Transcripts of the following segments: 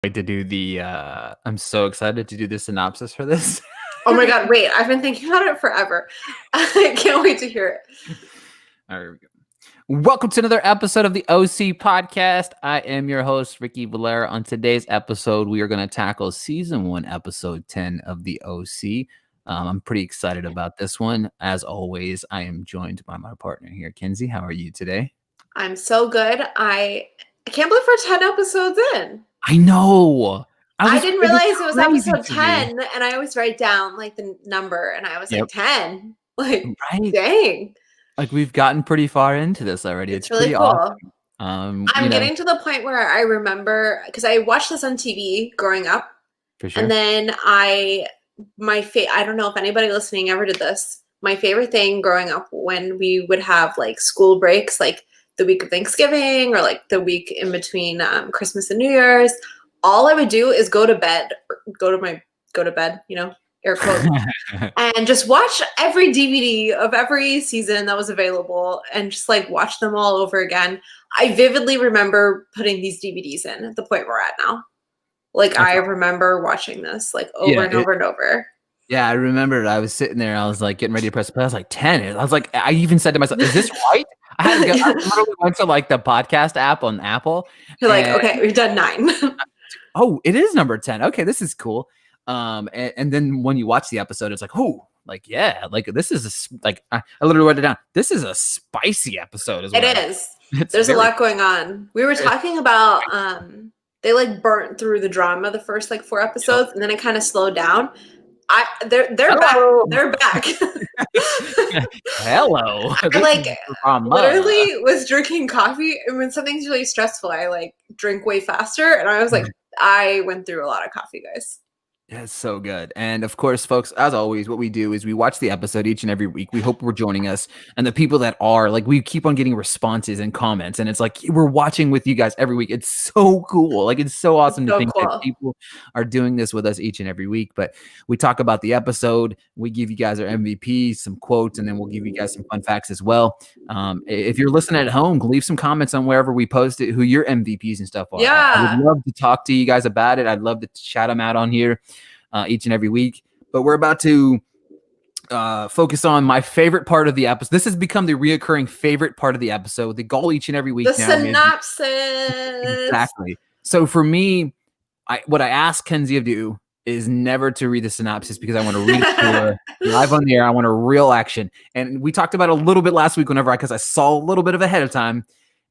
To do the I'm so excited to do the synopsis for this. Oh my god, wait, I've been thinking about it forever. I can't wait to hear it. All right, here we go. Welcome to another episode of the OC podcast. I am your host, Ricky Valera. On today's episode, we are going to tackle season 1, episode 10 of the OC. I'm pretty excited about this one. As always, I am joined by my partner here, Kenzie. How are you today? I'm so good. I can't believe we're 10 episodes in. I know. I didn't realize it was episode 10, and I always write down like the number, and I was like 10. Like, right. Dang. Like, we've gotten pretty far into this already. It's really cool. Awesome. I'm getting to the point where I remember, because I watched this on TV growing up. For sure. And then I don't know if anybody listening ever did this. My favorite thing growing up when we would have like school breaks, like the week of Thanksgiving or like the week in between Christmas and New Year's, all I would do is go to bed, air quotes, and just watch every DVD of every season that was available and just like watch them all over again. I vividly remember putting these DVDs in at the point we're at now. Like, I remember watching this like over and over and over. Yeah, I remember it. I was sitting there. I was like getting ready to press play. I was like 10. I was like, I even said to myself, "Is this right?" I had to go. I literally went to like the podcast app on Apple. You're like, okay, we've done 9. Oh, it is number 10. Okay, this is cool. And then when you watch the episode, it's like, oh, like, yeah, like this is like I literally wrote it down. This is a spicy episode as well. It is. There's a lot going on. We were talking about they like burnt through the drama the first like 4 episodes, and then it kind of slowed down. They're back. They're back. Hello. I like literally was drinking coffee, and when something's really stressful, I like drink way faster. And I was like, I went through a lot of coffee, guys. Yeah, it's so good. And of course, folks, as always, what we do is we watch the episode each and every week. We hope we're joining us. And the people that are, like, we keep on getting responses and comments. And it's like, we're watching with you guys every week. It's so cool. Like, it's so awesome to think that people are doing this with us each and every week. But we talk about the episode. We give you guys our MVP, some quotes, and then we'll give you guys some fun facts as well. If you're listening at home, leave some comments on wherever we post it, who your MVPs and stuff are. Yeah. I would love to talk to you guys about it. I'd love to shout them out on here. Each and every week, but we're about to focus on my favorite part of the episode. This has become the reoccurring favorite part of the episode. The goal each and every week. The synopsis. Exactly. So for me, what I ask Kenzie to do is never to read the synopsis because I want to read it to her live on the air. I want a real action. And we talked about it a little bit last week because I saw a little bit of ahead of time,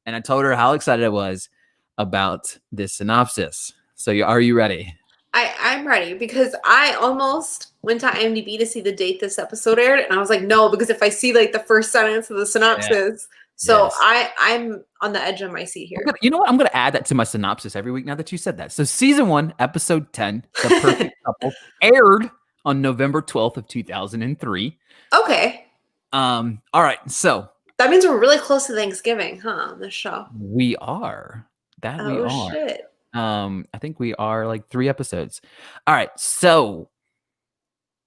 and I told her how excited I was about this synopsis. So are you ready? I'm ready because I almost went to IMDb to see the date this episode aired, and I was like, no, because if I see like the first sentence of the synopsis, I'm on the edge of my seat here. You know what? I'm going to add that to my synopsis every week now that you said that. So season 1, episode 10, The Perfect Couple, aired on November 12th of 2003. Okay. All right. So that means we're really close to Thanksgiving, huh? On this show. We are. We are. Oh shit. I think we are like 3 episodes. All right, so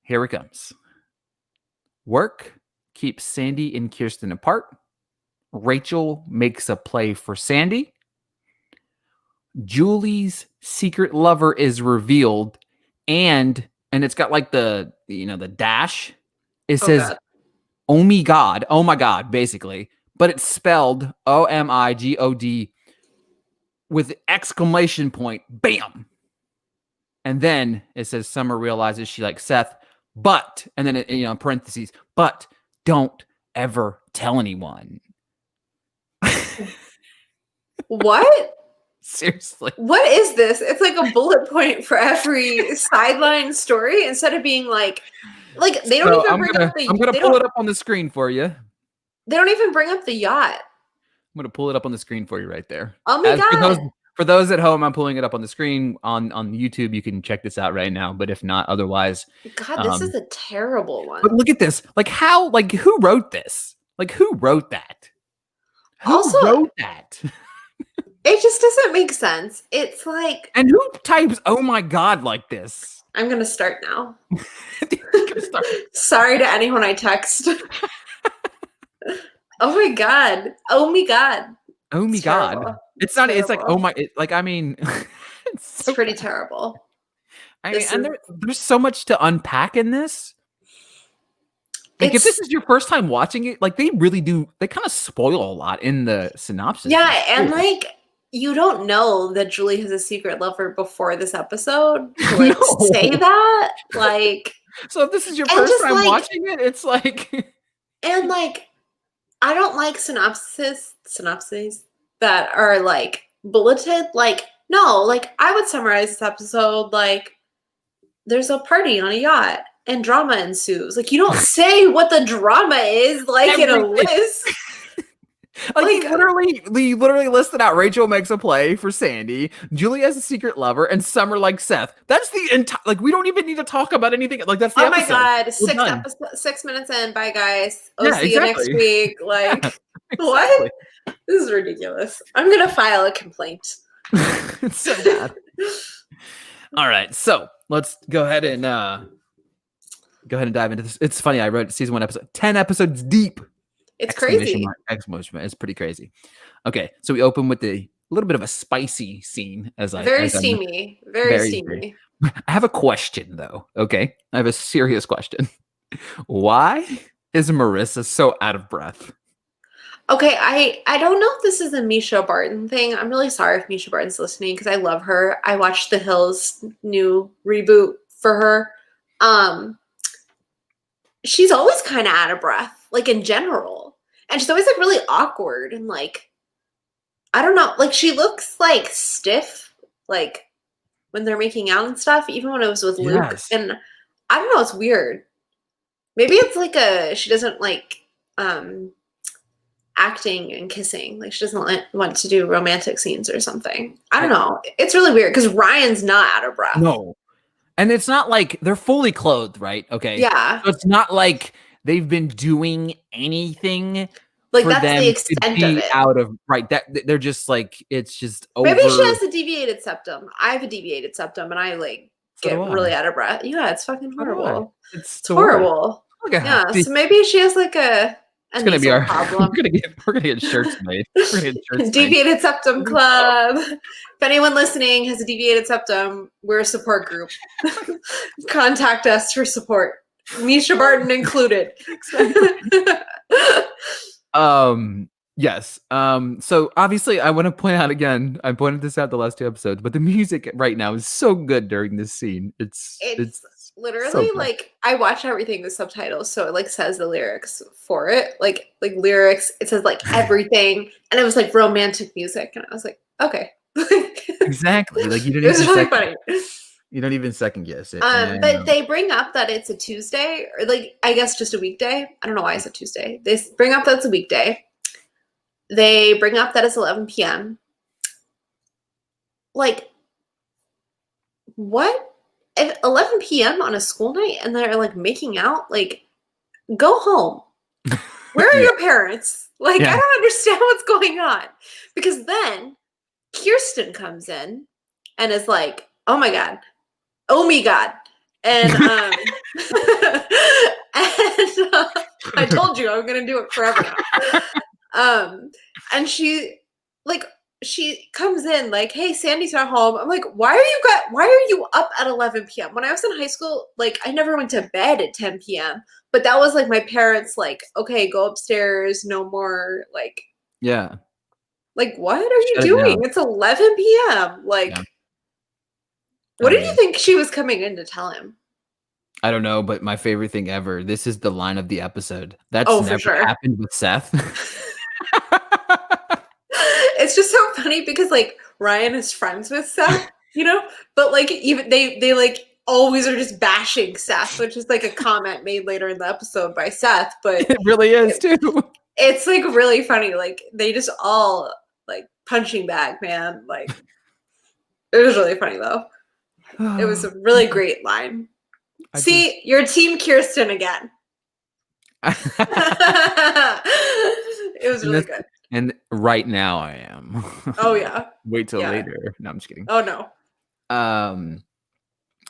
here it comes. Work keeps Sandy and Kirsten apart. Rachel makes a play for Sandy. Julie's secret lover is revealed, and it's got like the dash. It says, "Oh my God," basically, but it's spelled OMIGOD. with exclamation point, bam. And then it says Summer realizes she likes Seth, but, and then it, in parentheses, but don't ever tell anyone. What? Seriously. What is this? It's like a bullet point for every sideline story instead of being like they don't even bring up the. I'm gonna pull it up on the screen for you. They don't even bring up the yacht. I'm gonna pull it up on the screen for you right there. Oh my God. For those at home, I'm pulling it up on the screen on YouTube. You can check this out right now, but if not, otherwise. God, this is a terrible one. But look at this. Who wrote this? Who wrote that? Who wrote that? It just doesn't make sense. It's like... And who types, oh my God, like this? I'm going to start now. Sorry to anyone I text. Oh my God. Oh my God. Oh my God. It's not, terrible. It's like, oh my, It's pretty terrible. I mean, and there's so much to unpack in this. Like, if It's this is your first time watching it, like, they really do, they kind of spoil a lot in the synopsis. yeah, and like you don't know that Julie has a secret lover before this episode to like say No. that. Like, So if this is your and first just time like, watching it, it's like and like, I don't like synopses that are like bulleted. Like, no, like I would summarize this episode like there's a party on a yacht and drama ensues. Like, you don't say what the drama is, like in a everything. list. Like, he literally listed out Rachel makes a play for Sandy, Julie has a secret lover, and Summer likes Seth. That's the entire, like, we don't even need to talk about anything. Like, that's the Oh my episode. God, 6 minutes in. Bye, guys. Yeah, See you next week. Like, exactly. what? This is ridiculous. I'm going to file a complaint. It's so bad. All right, so let's go ahead and dive into this. It's funny, I wrote season 1 episode, 10 episodes deep. It's crazy. Exclamation mark. It's pretty crazy. Okay, so we open with a little bit of a spicy scene, Very steamy. Very steamy. I have a question, though. Okay, I have a serious question. Why is Marissa so out of breath? Okay, I don't know if this is a Misha Barton thing. I'm really sorry if Misha Barton's listening because I love her. I watched The Hills new reboot for her. She's always kind of out of breath, like in general. And she's always like really awkward and like, I don't know, like she looks like stiff, like when they're making out and stuff, even when it was with Luke. Yes. And I don't know, it's weird. Maybe it's like she doesn't like acting and kissing. Like she doesn't want to do romantic scenes or something. I don't know. It's really weird because Ryan's not out of breath. No. And it's not like they're fully clothed, right? Okay. Yeah. So it's not like they've been doing anything. Like for that's them the extent to of be it. out of right. That they're just like it's just over. Maybe she has a deviated septum. I have a deviated septum, and I like get really out of breath. Yeah, it's fucking horrible. It's horrible. Yeah. So maybe she has like it's gonna be our problem. We're gonna get shirts made. We're gonna get shirts Deviated made. septum club. If anyone listening has a deviated septum, we're a support group. Contact us for support. Misha Barton included. Yes. So obviously I want to point out again, I pointed this out the last 2 episodes, but the music right now is so good during this scene. It's literally so like I watch everything with subtitles, so it like says the lyrics for it. Like lyrics, it says like everything. And it was like romantic music. And I was like, okay. Exactly. Like you didn't it was really funny. You don't even second guess it. But they bring up that it's a Tuesday, or like I guess just a weekday. I don't know why it's a Tuesday. They bring up that it's a weekday. They bring up that it's 11 p.m. Like, what? At 11 p.m. on a school night and they're like making out? Like, go home. Where are your parents? Like, I don't understand what's going on. Because then Kirsten comes in and is like, oh my God. Oh my God. And, I told you I'm going to do it forever now. And she comes in like, hey, Sandy's not home. I'm like, why are you up at 11 p.m.? When I was in high school, like I never went to bed at 10 p.m. But that was like my parents like, okay, go upstairs, no more like yeah. Like, what are you doing? It's 11 p.m. Like what did you think she was coming in to tell him? I don't know, but my favorite thing ever, this is the line of the episode. That's never happened with Seth. It's just so funny because like Ryan is friends with Seth, you know, but like even they like always are just bashing Seth, which is like a comment made later in the episode by Seth, but it really is too. It's like really funny. Like they just all like punching bag, man. Like it was really funny though. It was a really great line. See, you're Team Kirsten again. It was really good. And right now I am. Oh yeah. Wait till later. No, I'm just kidding. Oh no.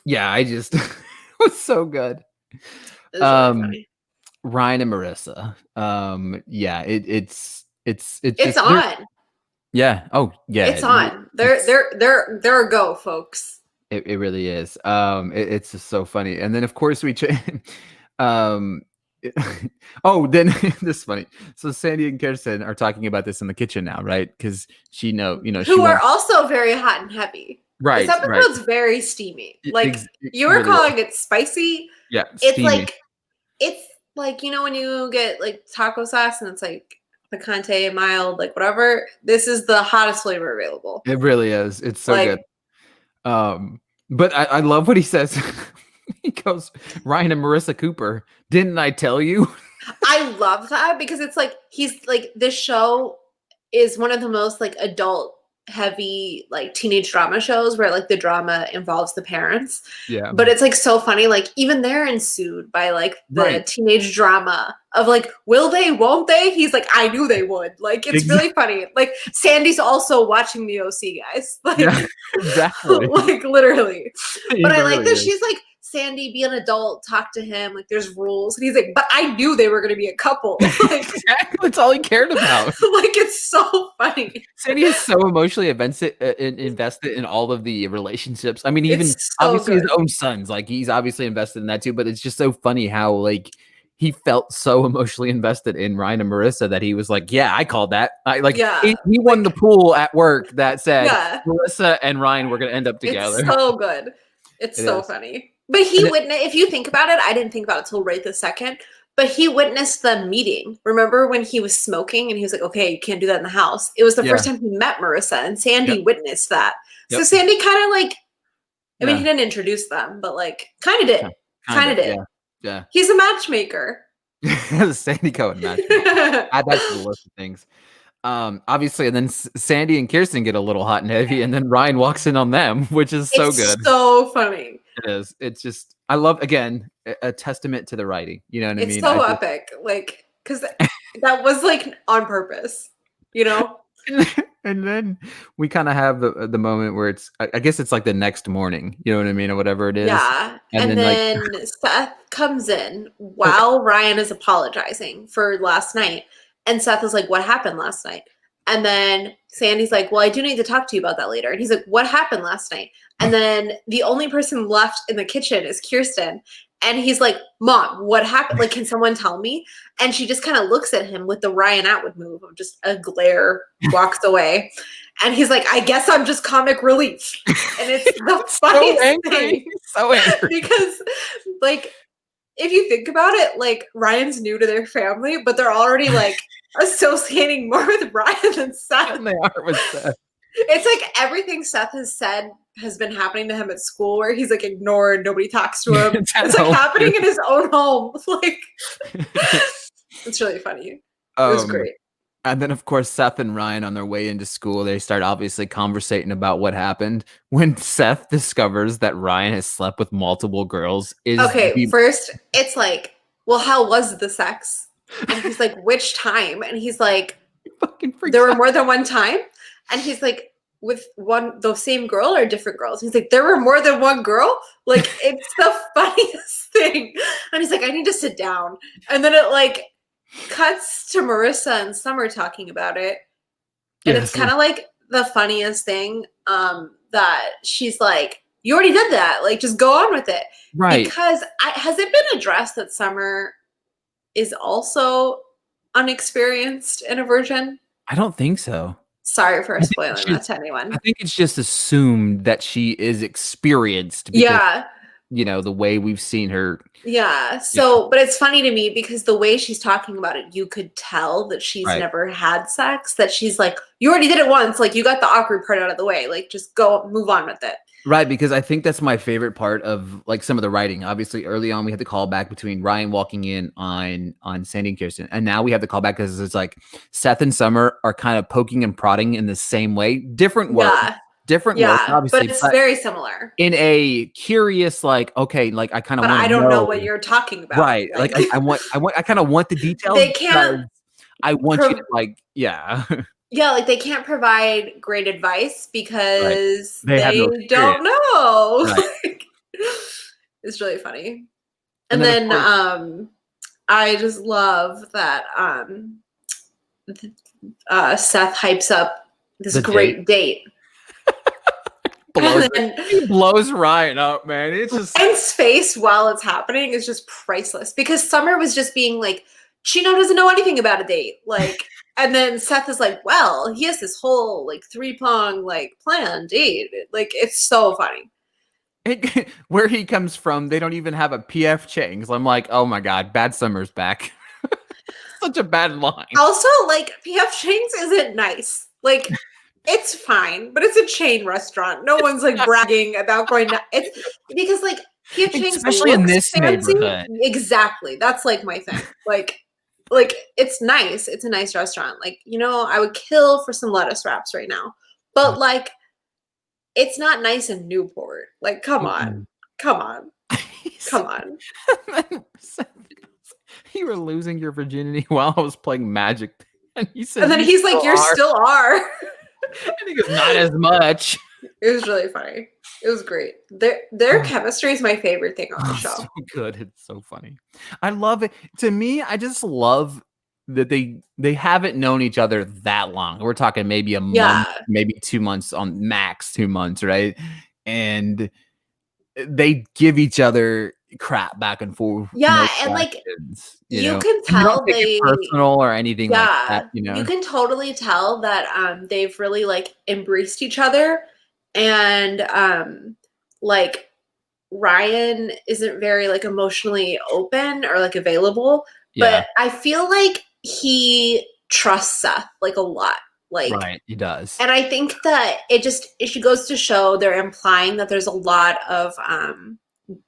Yeah, I just it was so good. It was really funny. Ryan and Marissa. Yeah, it's just, on. Yeah. Oh, yeah. It's on. They're a go, folks. It really is. It's just so funny. And then of course um, oh, then this is funny. So Sandy and Kirsten are talking about this in the kitchen now, right? Because she Who are wants. also very hot and heavy. This Right, right. episode's very steamy. Like It you were really is. calling it spicy. Yeah, It's steamy. like it's like when you get like taco sauce and it's like picante, mild, like whatever. This is the hottest flavor available. It really is. It's so good. Like Um, but I love what he says. He goes, Ryan and Marissa Cooper, didn't I tell you? I love that because it's like he's like this show is one of the most like adult heavy like teenage drama shows where like the drama involves the parents. Yeah. But it's like so funny, like even they're ensued by like the Right. teenage drama of like, will they, won't they? He's like, I knew they would. Like it's really funny. Like Sandy's also watching the OC, guys. Like, Yeah, exactly. like literally. He But I like really that is. she's like, Sandy, be an adult, talk to him. Like there's rules. And he's like, but I knew they were gonna be a couple. Like, Exactly. That's all he cared about. like it's so funny. Sandy is so emotionally invested in all of the relationships. I mean, even It's so obviously his good. own sons, like he's obviously invested in that too. But it's just so funny how like he felt so emotionally invested in Ryan and Marissa that he was like, "Yeah, I called that." Yeah, he won the pool at work that said yeah. Marissa and Ryan were going to end up together. It's so good. It's It so is. funny. But he And it- witnessed, if you think about it, I didn't think about it till right this second, but he witnessed the meeting. Remember when he was smoking and he was like, okay, you can't do that in the house. It was the Yeah. first time he met Marissa and Sandy Yep. witnessed that. So Yep. Sandy kind of like, I mean, Yeah. he didn't introduce them, but like kind of did. Kind of did. Yeah. He's a matchmaker. Sandy Cohen match. Add that to the list of things. Obviously, and then Sandy and Kirsten get a little hot and heavy, and then Ryan walks in on them, which is so It's good. so funny. It is. It's just I love again a testament to the writing. You know what I It's mean? so epic. Like, because that was like on purpose, you know? And then we kind of have the moment where it's I guess it's like the next morning, you know what I mean, or whatever it is. Yeah. And And then like then Seth comes in while Ryan is apologizing for last night. And Seth is like, what happened last night? And then Sandy's like, well, I do need to talk to you about that later. And he's like, what happened last night? And then the only person left in the kitchen is Kirsten. And he's like, Mom, what happened? Like, can someone tell me? And she just kind of looks at him with the Ryan Atwood move of just a glare, walks away. And he's like, I guess I'm just comic relief. And it's the funniest thing. So angry. Because, like, if you think about it, like, Ryan's new to their family, but they're already, like, associating more with Ryan than Seth. And they are with Seth. It's like everything Seth has said has been happening to him at school where he's like ignored, nobody talks to him. It's like happening in his own home. Like it's really funny. It was great. And then of course Seth and Ryan on their way into school, they start obviously conversating about what happened. When Seth discovers that Ryan has slept with multiple girls First it's like, well, how was the sex? And he's like, which time? And he's like, there were more than one time? And he's like, with the same girl or different girls? He's like, there were more than one girl? Like, it's the funniest thing. And he's like, I need to sit down. And then it like cuts to Marissa and Summer talking about it. And it's kind of like the funniest thing that she's like, you already did that. Like, just go on with it. Right. Because has it been addressed that Summer is also unexperienced and a virgin? I don't think so. Sorry for spoiling that to anyone. I think it's just assumed that she is experienced because, you know, the way we've seen her. Yeah. So, but it's funny to me because the way she's talking about it, you could tell that she's never had sex, that she's like, you already did it once. Like, you got the awkward part out of the way. Like, just go move on with it. Right, because I think that's my favorite part of like some of the writing. Obviously, early on we had the callback between Ryan walking in on Sandy and Kirsten, and now we have the callback because it's like Seth and Summer are kind of poking and prodding in the same way, different words, different words, obviously, but it's very similar in a curious, like, okay, like I kind of, but I don't know what you're talking about, right? Like I kind of want the details. They can't. I want you to like, yeah. Yeah, like they can't provide great advice because they don't know. Right. It's really funny. And then I just love that Seth hypes up this The date great date. blows And then he blows Ryan up, man. It's just Ryan's face while it's happening is just priceless because Summer was just being like, Chino doesn't know anything about a date. Like, and then Seth is like, well, he has this whole like 3-prong like plan date. Like, it's so funny. where he comes from, they don't even have a PF Chang's. I'm like, oh my god, Bad Summer's back. Such a bad line. Also, like, PF Chang's isn't nice. Like, it's fine, but it's a chain restaurant. No one's like bragging about going to it's because like PF Chang's Especially in looks this fancy. neighborhood. Exactly. That's like my thing. Like it's nice. It's a nice restaurant. Like, you know, I would kill for some lettuce wraps right now. But like it's not nice in Newport. Like, come on. Come on. Come on. You were losing your virginity while I was playing Magic. And he said, And then he's like, you still are. And he goes, not as much. It was really funny. It was great. Their chemistry is my favorite thing on the show. So good. It's so funny. I love it. To me, I just love that they haven't known each other that long. We're talking maybe a month, maybe 2 months on max 2 months, right? And they give each other crap back and forth. Yeah, and like you can tell they personal or anything like that. You know, you can totally tell that they've really like embraced each other, and like Ryan isn't very like emotionally open or like available, but I feel like he trusts Seth like a lot. Like, right, he does. And I think that it goes to show they're implying that there's a lot of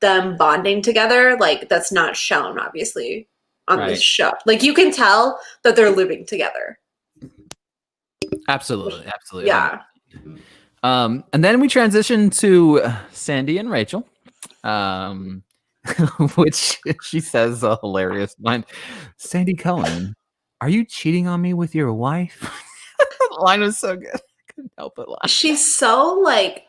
them bonding together, like that's not shown obviously on this show. Like you can tell that they're living together. Absolutely. Yeah. And then we transition to Sandy and Rachel, which she says a hilarious line. Sandy Cohen, are you cheating on me with your wife? The line was so good. I couldn't help but laugh. She's so like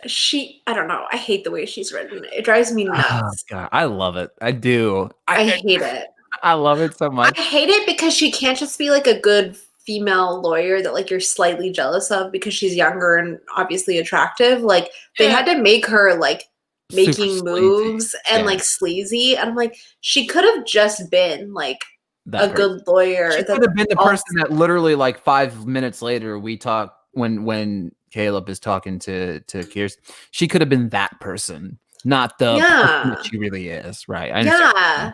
I don't know. I hate the way she's written. It drives me nuts. Oh, God, I love it. I do. I hate it. I love it so much. I hate it because she can't just be like a good female lawyer that like you're slightly jealous of because she's younger and obviously attractive. Like they had to make her like making moves and like sleazy. And I'm like, she could have just been like a good lawyer. She could have been the person that literally like 5 minutes later we talk when Caleb is talking to Kirsten. She could have been that person, not the person that she really is, right? I understand.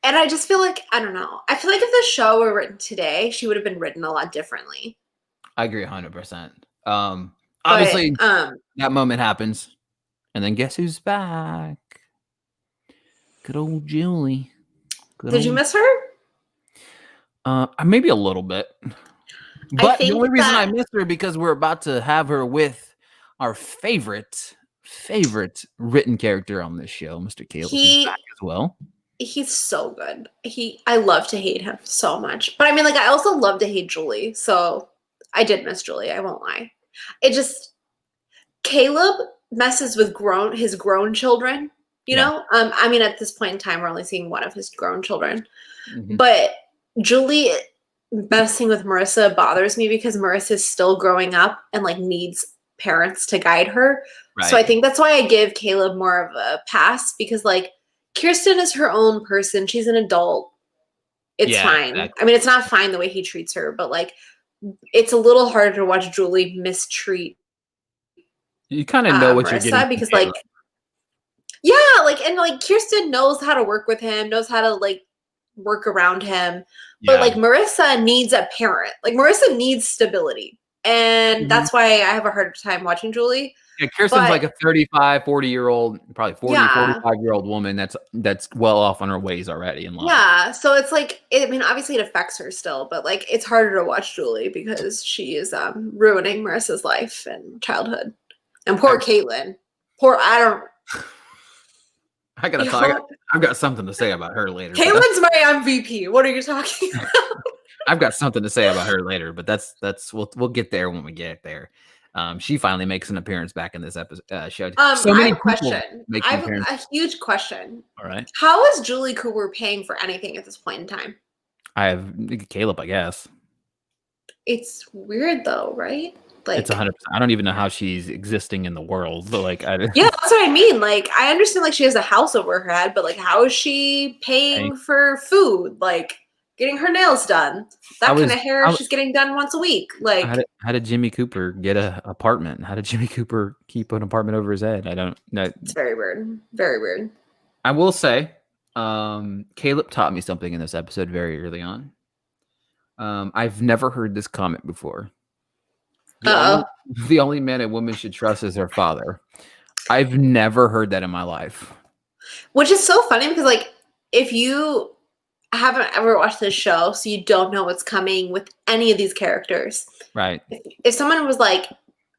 And I just feel like, I don't know. I feel like if the show were written today, she would have been written a lot differently. I agree 100%. Obviously, that moment happens. And then guess who's back? Good old Julie. Did you miss her? Maybe a little bit. But the only reason I missed her because we're about to have her with our favorite written character on this show, Mr. Caleb, is back as well. He's so good. I love to hate him so much. But I mean, like, I also love to hate Julie. So I did miss Julie. I won't lie. Caleb messes with his grown children, you know? I mean, at this point in time, we're only seeing one of his grown children. Mm-hmm. But Julie messing with Marissa bothers me because Marissa's still growing up and like needs parents to guide her. Right. So I think that's why I give Caleb more of a pass because like Kirsten is her own person. She's an adult. It's fine. Exactly. I mean, it's not fine the way he treats her, but like it's a little harder to watch Julie mistreat. You kind of know what Marissa, you're getting because like like and like Kirsten knows how to work with him, knows how to like work around him. But like Marissa needs a parent. Like Marissa needs stability. And that's why I have a hard time watching Julie. Yeah, Kirsten's like a 35, 40-year-old, probably 45-year-old woman that's well off on her ways already in life. Yeah. So it's like, I mean, obviously it affects her still, but like it's harder to watch Julie because she is ruining Marissa's life and childhood. And poor Caitlin. I gotta talk. I've got something to say about her later. Caitlin's my MVP. What are you talking about? I've got something to say about her later, but that's we'll get there when we get there. She finally makes an appearance back in this episode show. So many questions. I have a huge question. All right. How is Julie Cooper paying for anything at this point in time? I have Caleb, I guess. It's weird though, right? It's Like, 100%. I don't even know how she's existing in the world, but like, yeah, that's what I mean. Like, I understand like she has a house over her head, but like, how is she I, paying for food? Like, getting her nails done. I That kind was, of hair I, she's getting done once a week. Like, how did Jimmy Cooper get a apartment? How did Jimmy Cooper keep an apartment over his head? I don't know. it's very weird. Very weird. I will say, Caleb taught me something in this episode very early on. I've never heard this comment before. The only Uh oh. the only man a woman should trust is her father. I've never heard that in my life. Which is so funny because like if you haven't ever watched this show, so you don't know what's coming with any of these characters. Right. If someone was like,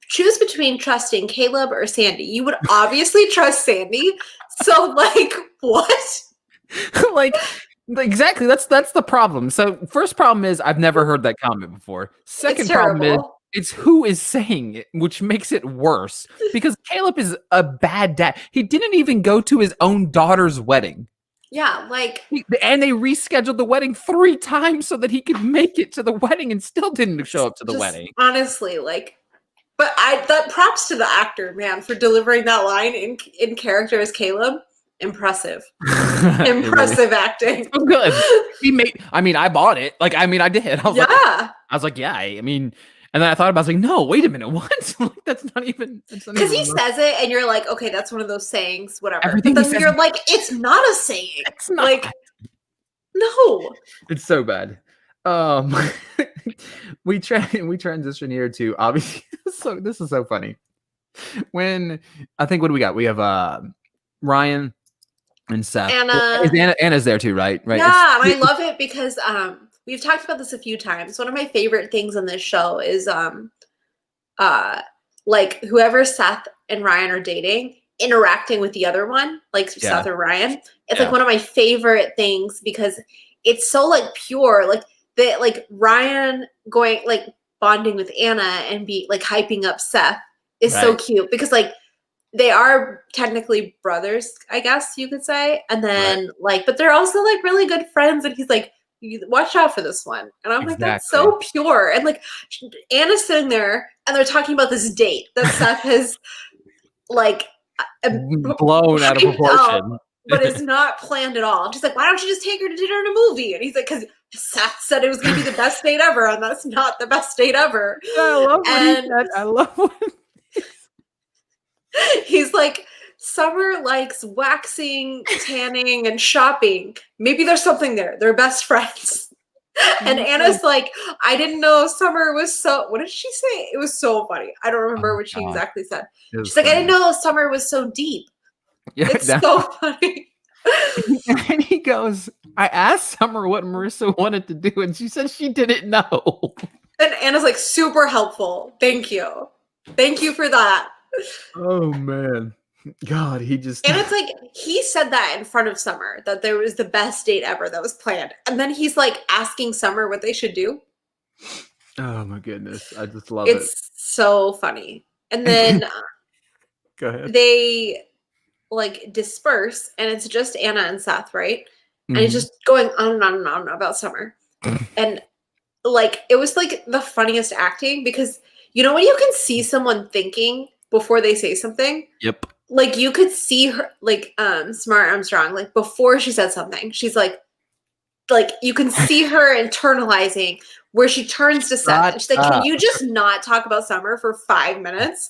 choose between trusting Caleb or Sandy, you would obviously trust Sandy. So like, what? Like exactly. That's the problem. So first problem is I've never heard that comment before. It's Second problem is terrible. it's who is saying it, which makes it worse because Caleb is a bad dad. He didn't even go to his own daughter's wedding. Yeah, like And they rescheduled the wedding 3 times so that he could make it to the wedding and still didn't show up to the just wedding. honestly, like, but I that props to the actor, man, for delivering that line in character as Caleb. Impressive. Impressive acting. So good. I bought it. Like, I did. I was like, yeah, and then I thought about it, I was like, no, wait a minute, what? Like, that's not even Because he says it and you're like, okay, that's one of those sayings, whatever. Everything but he then says you're like, it's not a saying. It's not. Like, no. It's so bad. We transition here to obviously. So this is so funny. When I think what do we got? We have Ryan and Seth. Anna's there too, right? Right. Yeah, and I love it because we've talked about this a few times. One of my favorite things on this show is like whoever Seth and Ryan are dating interacting with the other one, like Seth or Ryan. It's like one of my favorite things because it's so like pure, like Ryan going like bonding with Anna and be like hyping up Seth is so cute because like they are technically brothers, I guess you could say. And then like, but they're also like really good friends. And he's like, watch out for this one. And I'm like, that's so pure. And like Anna's sitting there and they're talking about this date that Seth has like blown out of proportion. But it's not planned at all. She's like, why don't you just take her to dinner and a movie? And he's like, because Seth said it was going to be the best date ever. And that's not the best date ever. I love what he said. I love what he's like, Summer likes waxing, tanning, and shopping. Maybe there's something there. They're best friends. And Anna's like, I didn't know Summer was so, what did she say? It was so funny. I don't remember what she exactly said. She's like, I didn't know Summer was so deep. Yeah, it's so funny. And he goes, I asked Summer what Marissa wanted to do, and she said she didn't know. And Anna's like, super helpful. Thank you. Thank you for that. Oh, man. God, he just... And it's like, he said that in front of Summer, that there was the best date ever that was planned. And then he's like asking Summer what they should do. Oh, my goodness. I just love it. It's so funny. And then go ahead. They like disperse and it's just Anna and Seth, right? And it's just going on and on and on about Summer. And like it was like the funniest acting because you know when you can see someone thinking before they say something? Yep. Like you could see her like Smart Armstrong, like before she said something, she's like you can see her internalizing where she turns to Seth and she's like, can you just not talk about Summer for 5 minutes?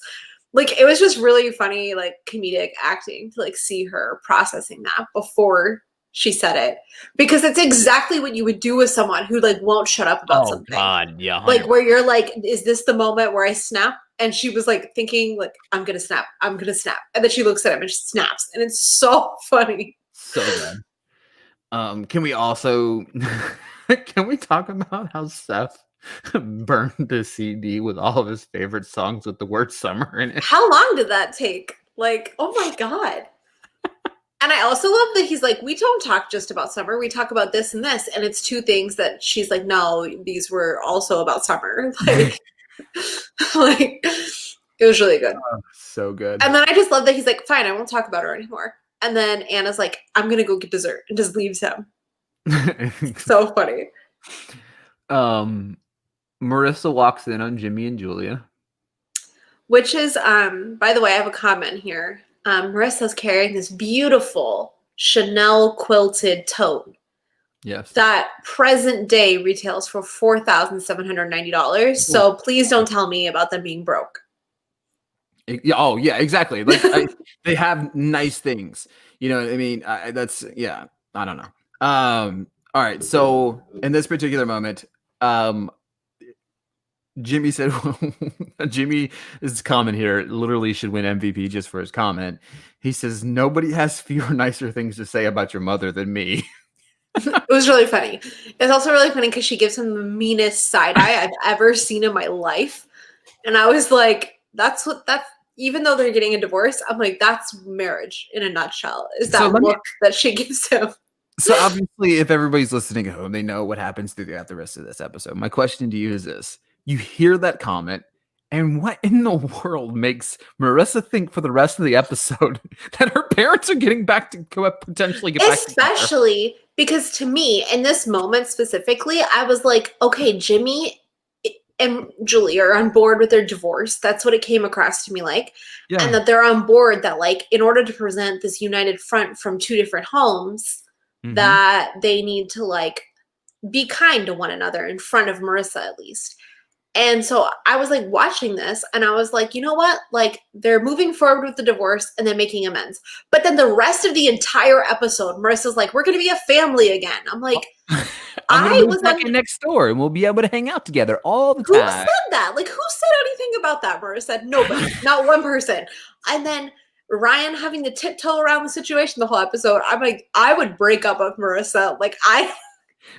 Like it was just really funny, like comedic acting to like see her processing that before she said it, because it's exactly what you would do with someone who like won't shut up about something. Oh God, yeah. 100%. Like where you're like, is this the moment where I snap? And she was like thinking like, I'm gonna snap, I'm gonna snap, and then she looks at him and she snaps, and it's so funny. So good. Can we also can we talk about how Seth burned the CD with all of his favorite songs with the word summer in it? How long did that take? Like, oh my God. And I also love that he's like, we don't talk just about Summer. We talk about this and this. And it's 2 things that she's like, no, these were also about Summer. Like, like it was really good. Oh, so good. And then I just love that he's like, fine, I won't talk about her anymore. And then Anna's like, I'm going to go get dessert, and just leaves him. So funny. Marissa walks in on Jimmy and Julia. Which is, by the way, I have a comment here. Marissa's carrying this beautiful Chanel quilted tote Yes. that present day retails for $4,790. So please don't tell me about them being broke. Oh yeah, exactly. Like they have nice things. You know what I mean? That's yeah. I don't know. All right. So in this particular moment, Jimmy said Jimmy's comment here literally should win MVP just for his comment. He says nobody has fewer nicer things to say about your mother than me. It was really funny. It's also really funny because she gives him the meanest side eye I've ever seen in my life. And I was like, that's even though they're getting a divorce, I'm like, that's marriage in a nutshell. Is that look that she gives him. So obviously, if everybody's listening at home, they know what happens throughout the rest of this episode. My question to you is this. You hear that comment, and what in the world makes Marissa think for the rest of the episode that her parents are getting back to potentially get back together? Especially because to me, in this moment specifically, I was like, okay, Jimmy and Julie are on board with their divorce. That's what it came across to me like. Yeah. And that they're on board that, like, in order to present this united front from two different homes, that they need to, like, be kind to one another in front of Marissa at least. And so I was like watching this and I was like, you know what? Like they're moving forward with the divorce and then making amends. But then the rest of the entire episode, Marissa's like, we're going to be a family again. I'm like, I was back in next door and we'll be able to hang out together all the time. Who said that? Like, who said anything about that? Marissa? Nobody, not one person. And then Ryan having to tiptoe around the situation the whole episode. I'm like, I would break up with Marissa. Like,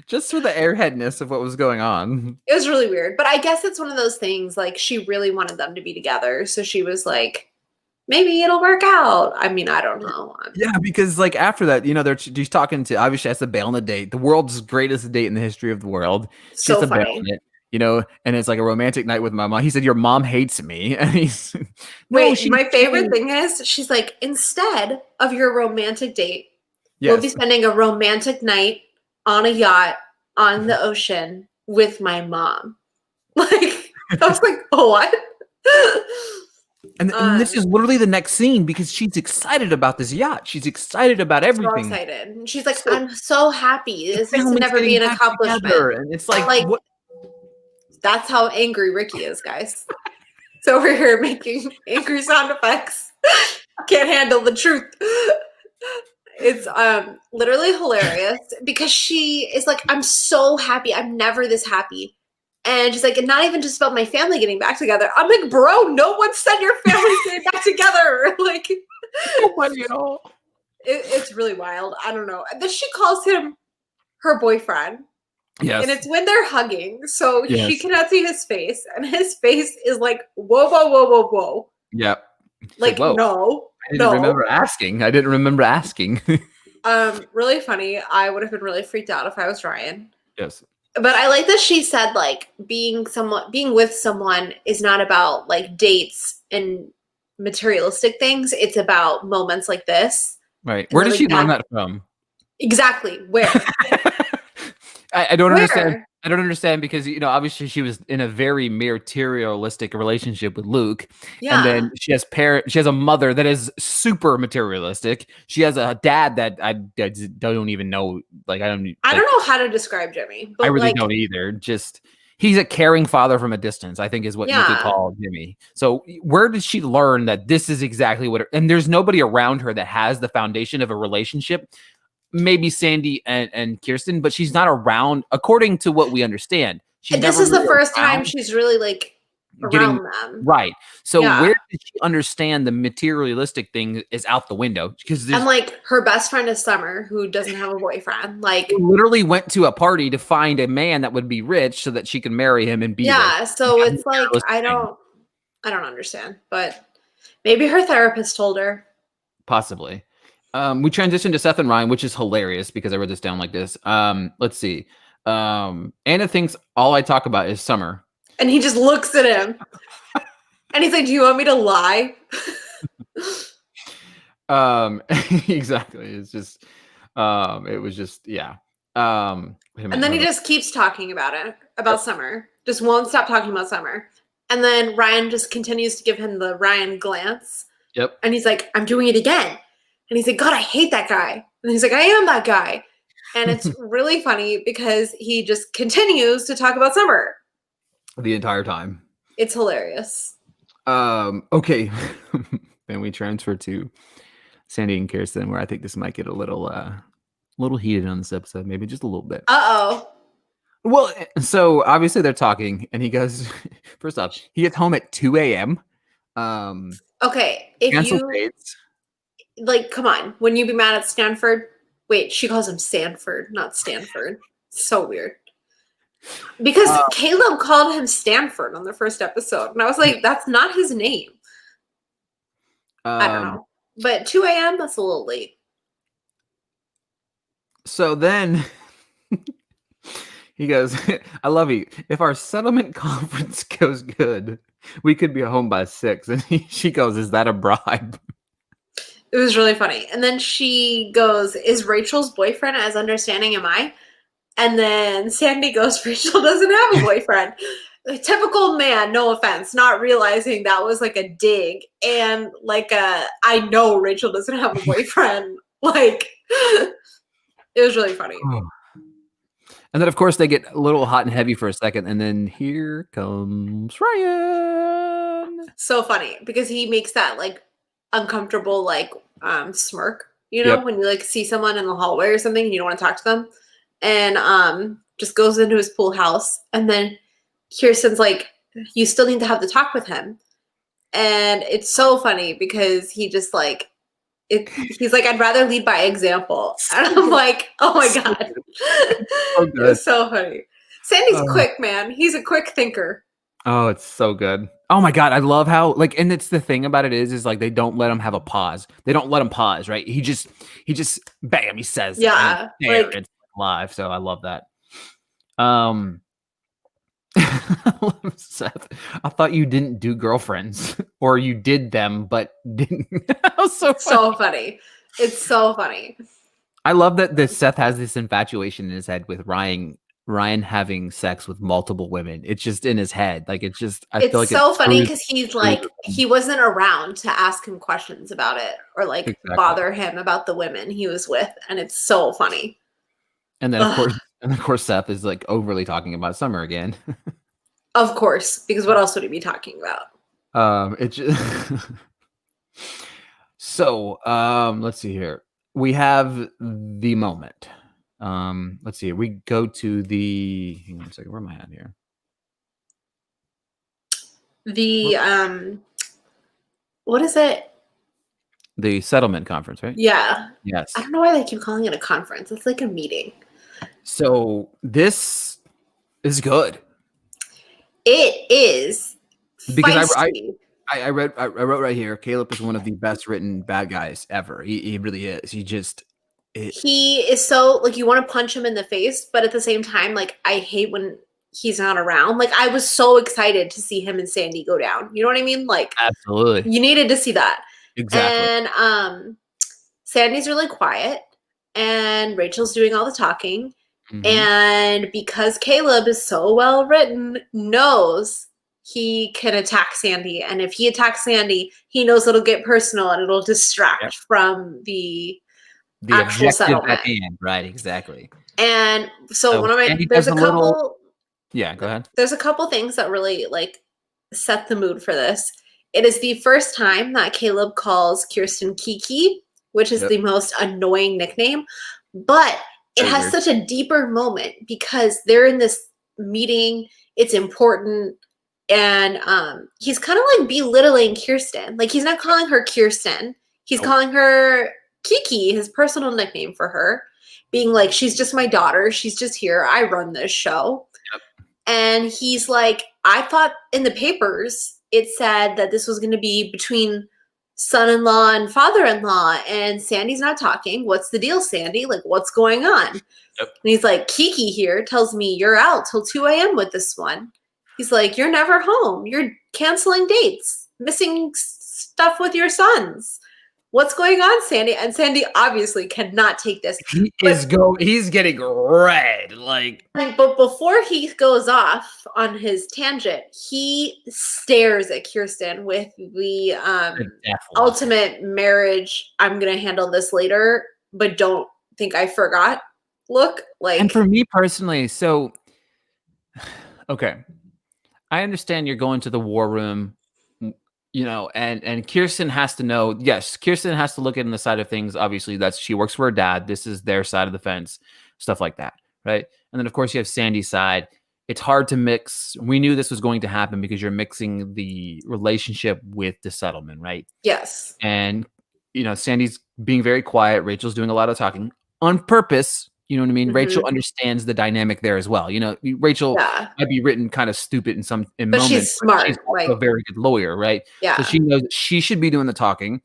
just for the airheadness of what was going on. It was really weird. But I guess it's one of those things, like, she really wanted them to be together. So she was like, maybe it'll work out. I mean, I don't know. Yeah, because, like, after that, you know, she's talking to, obviously, she has to bail on the date. The world's greatest date in the history of the world. She has to bail on it, you know, and it's like a romantic night with my mom. He said, your mom hates me. And he's... Wait, my favorite thing is, she's like, instead of your romantic date, we'll be spending a romantic night on a yacht on the ocean with my mom. Like, I was like, oh, what? And this is literally the next scene because she's excited about this yacht. She's excited about everything. So excited. And she's like, I'm so happy. This will never be an accomplishment. And it's like what? That's how angry Ricky is, guys. So we're here making angry sound effects. Can't handle the truth. It's literally hilarious because she is like, I'm so happy. I'm never this happy. And she's like, and not even just about my family getting back together. I'm like, bro, no one said your family's getting back together. Like, nobody at all. It's really wild. I don't know. And then she calls him her boyfriend. Yes. And it's when they're hugging. So she cannot see his face. And his face is like, whoa, whoa, whoa, whoa, whoa. Yep. Like, no. I didn't remember asking. Really funny. I would have been really freaked out if I was Ryan. Yes. But I like that she said, like, being with someone is not about, like, dates and materialistic things. It's about moments like this. Right. Where did she learn that from? Exactly. Where? I don't understand. I don't understand because, you know, obviously she was in a very materialistic relationship with Luke. Yeah. And then she has a mother that is super materialistic. She has a dad that I don't even know. Like, I don't know how to describe Jimmy. But I really don't either. Just, he's a caring father from a distance, I think is what you could call Jimmy. So where did she learn that this is exactly what, and there's nobody around her that has the foundation of a relationship. Maybe Sandy and Kirsten, but she's not around, according to what we understand. This is the first time she's really like around them. Right. So where did she understand the materialistic thing is out the window? Because and like her best friend is Summer, who doesn't have a boyfriend. Like, literally went to a party to find a man that would be rich so that she can marry him and be rich. So it's like I don't understand, but maybe her therapist told her. Possibly. We transitioned to Seth and Ryan, which is hilarious because I wrote this down like this. Let's see. Anna thinks all I talk about is Summer. And he just looks at him. And he's like, do you want me to lie? Exactly. It's just, it was just, yeah. And then he just keeps talking about it, about Summer. Just won't stop talking about Summer. And then Ryan just continues to give him the Ryan glance. Yep. And he's like, I'm doing it again. And he's like, God, I hate that guy. And he's like, I am that guy. And it's really funny because he just continues to talk about Summer the entire time. It's hilarious. Okay. Then we transfer to Sandy and Kirsten, where I think this might get a little heated on this episode, maybe just a little bit. Uh-oh. Well, so obviously they're talking, and he goes, first off, he gets home at 2 a.m. Okay, if you dates. like, come on, wouldn't you be mad at Stanford? Wait, she calls him Stanford, not Stanford. So weird. Because Caleb called him Stanford on the first episode, and I was like, that's not his name. I don't know. But 2 a.m., that's a little late. So then he goes, I love you. If our settlement conference goes good, we could be home by 6. And she goes, is that a bribe? It was really funny. And then she goes, is Rachel's boyfriend as understanding am I? And then Sandy goes, Rachel doesn't have a boyfriend. A typical man, no offense, not realizing that was like a dig. And like I know Rachel doesn't have a boyfriend. Like, it was really funny. And then, of course, they get a little hot and heavy for a second. And then here comes Ryan. So funny because he makes that like uncomfortable like smirk, you know, when you like see someone in the hallway or something and you don't want to talk to them, and just goes into his pool house. And then Kirsten's like, you still need to have the talk with him. And it's so funny because he just like he's like, I'd rather lead by example. And I'm like, oh my God. So good. It's so funny. Sandy's quick, man. He's a quick thinker. Oh, it's so good. Oh my God. I love how like, and it's the thing about it is like, they don't let him have a pause. They don't let him pause. Right. He just bam, he says, yeah, like, it's live. So I love that. Seth, I thought you didn't do girlfriends, or you did them, but didn't. So funny. It's so funny. I love that Seth has this infatuation in his head with Ryan having sex with multiple women. It's just in his head. Like it's just, I feel like it's so funny because he's like, he wasn't around to ask him questions about it or like bother him about the women he was with. And it's so funny. And then of course, Seth is like overly talking about Summer again. Of course, because what else would he be talking about? It just so let's see here. We have the moment. Let's see. We go to the. Hang on a second. Where am I at here? The what is it? The settlement conference, right? Yeah. Yes. I don't know why they keep calling it a conference. It's like a meeting. So this is good. It is because I wrote right here. Caleb is one of the best written bad guys ever. He really is. He is so like you want to punch him in the face, but at the same time, like I hate when he's not around. Like I was so excited to see him and Sandy go down. You know what I mean? Like absolutely, you needed to see that. Exactly. And Sandy's really quiet, and Rachel's doing all the talking. Mm-hmm. And because Caleb is so well written, knows he can attack Sandy. And if he attacks Sandy, he knows it'll get personal and it'll distract from the actual settlement. At the end. Right, exactly. And so there's a couple. Yeah, go ahead. There's a couple things that really like set the mood for this. It is the first time that Caleb calls Kirsten Kiki, which is the most annoying nickname. But it has such a deeper moment because they're in this meeting. It's important. And he's kind of like belittling Kirsten. Like he's not calling her Kirsten. He's calling her Kiki, his personal nickname for her, being like, she's just my daughter. She's just here. I run this show. Yep. And he's like, I thought in the papers, it said that this was going to be between son-in-law and father-in-law, and Sandy's not talking. What's the deal, Sandy? Like, what's going on? Yep. And he's like, Kiki here tells me you're out till 2 a.m. with this one. He's like, you're never home. You're canceling dates, missing stuff with your sons. what's going on, Sandy? And Sandy obviously cannot take this. He's getting red. Like, but before he goes off on his tangent, he stares at Kirsten with the ultimate marriage, I'm gonna handle this later, but don't think I forgot look. Like, and for me personally, so okay. I understand you're going to the war room, you know, and Kirsten has to know. Yes, Kirsten has to look at the side of things. Obviously, that's she works for her dad. This is their side of the fence, stuff like that, right? And then of course you have Sandy's side. It's hard to mix. We knew this was going to happen because you're mixing the relationship with the settlement, right? yes. And you know, Sandy's being very quiet. Rachel's doing a lot of talking on purpose. You know what I mean? Rachel understands the dynamic there as well. You know, Rachel might be written kind of stupid in but moments, she's smart. but she's also a very good lawyer, right? Yeah. So she knows that she should be doing the talking,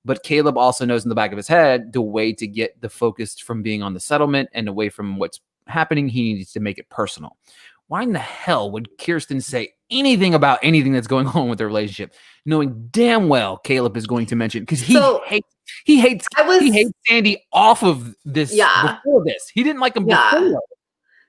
but Caleb also knows in the back of his head the way to get the focus from being on the settlement and away from what's happening. He needs to make it personal. Why in the hell would Kirsten say anything about anything that's going on with their relationship, knowing damn well Caleb is going to mention, because he hates Sandy off of this before this. He didn't like him before.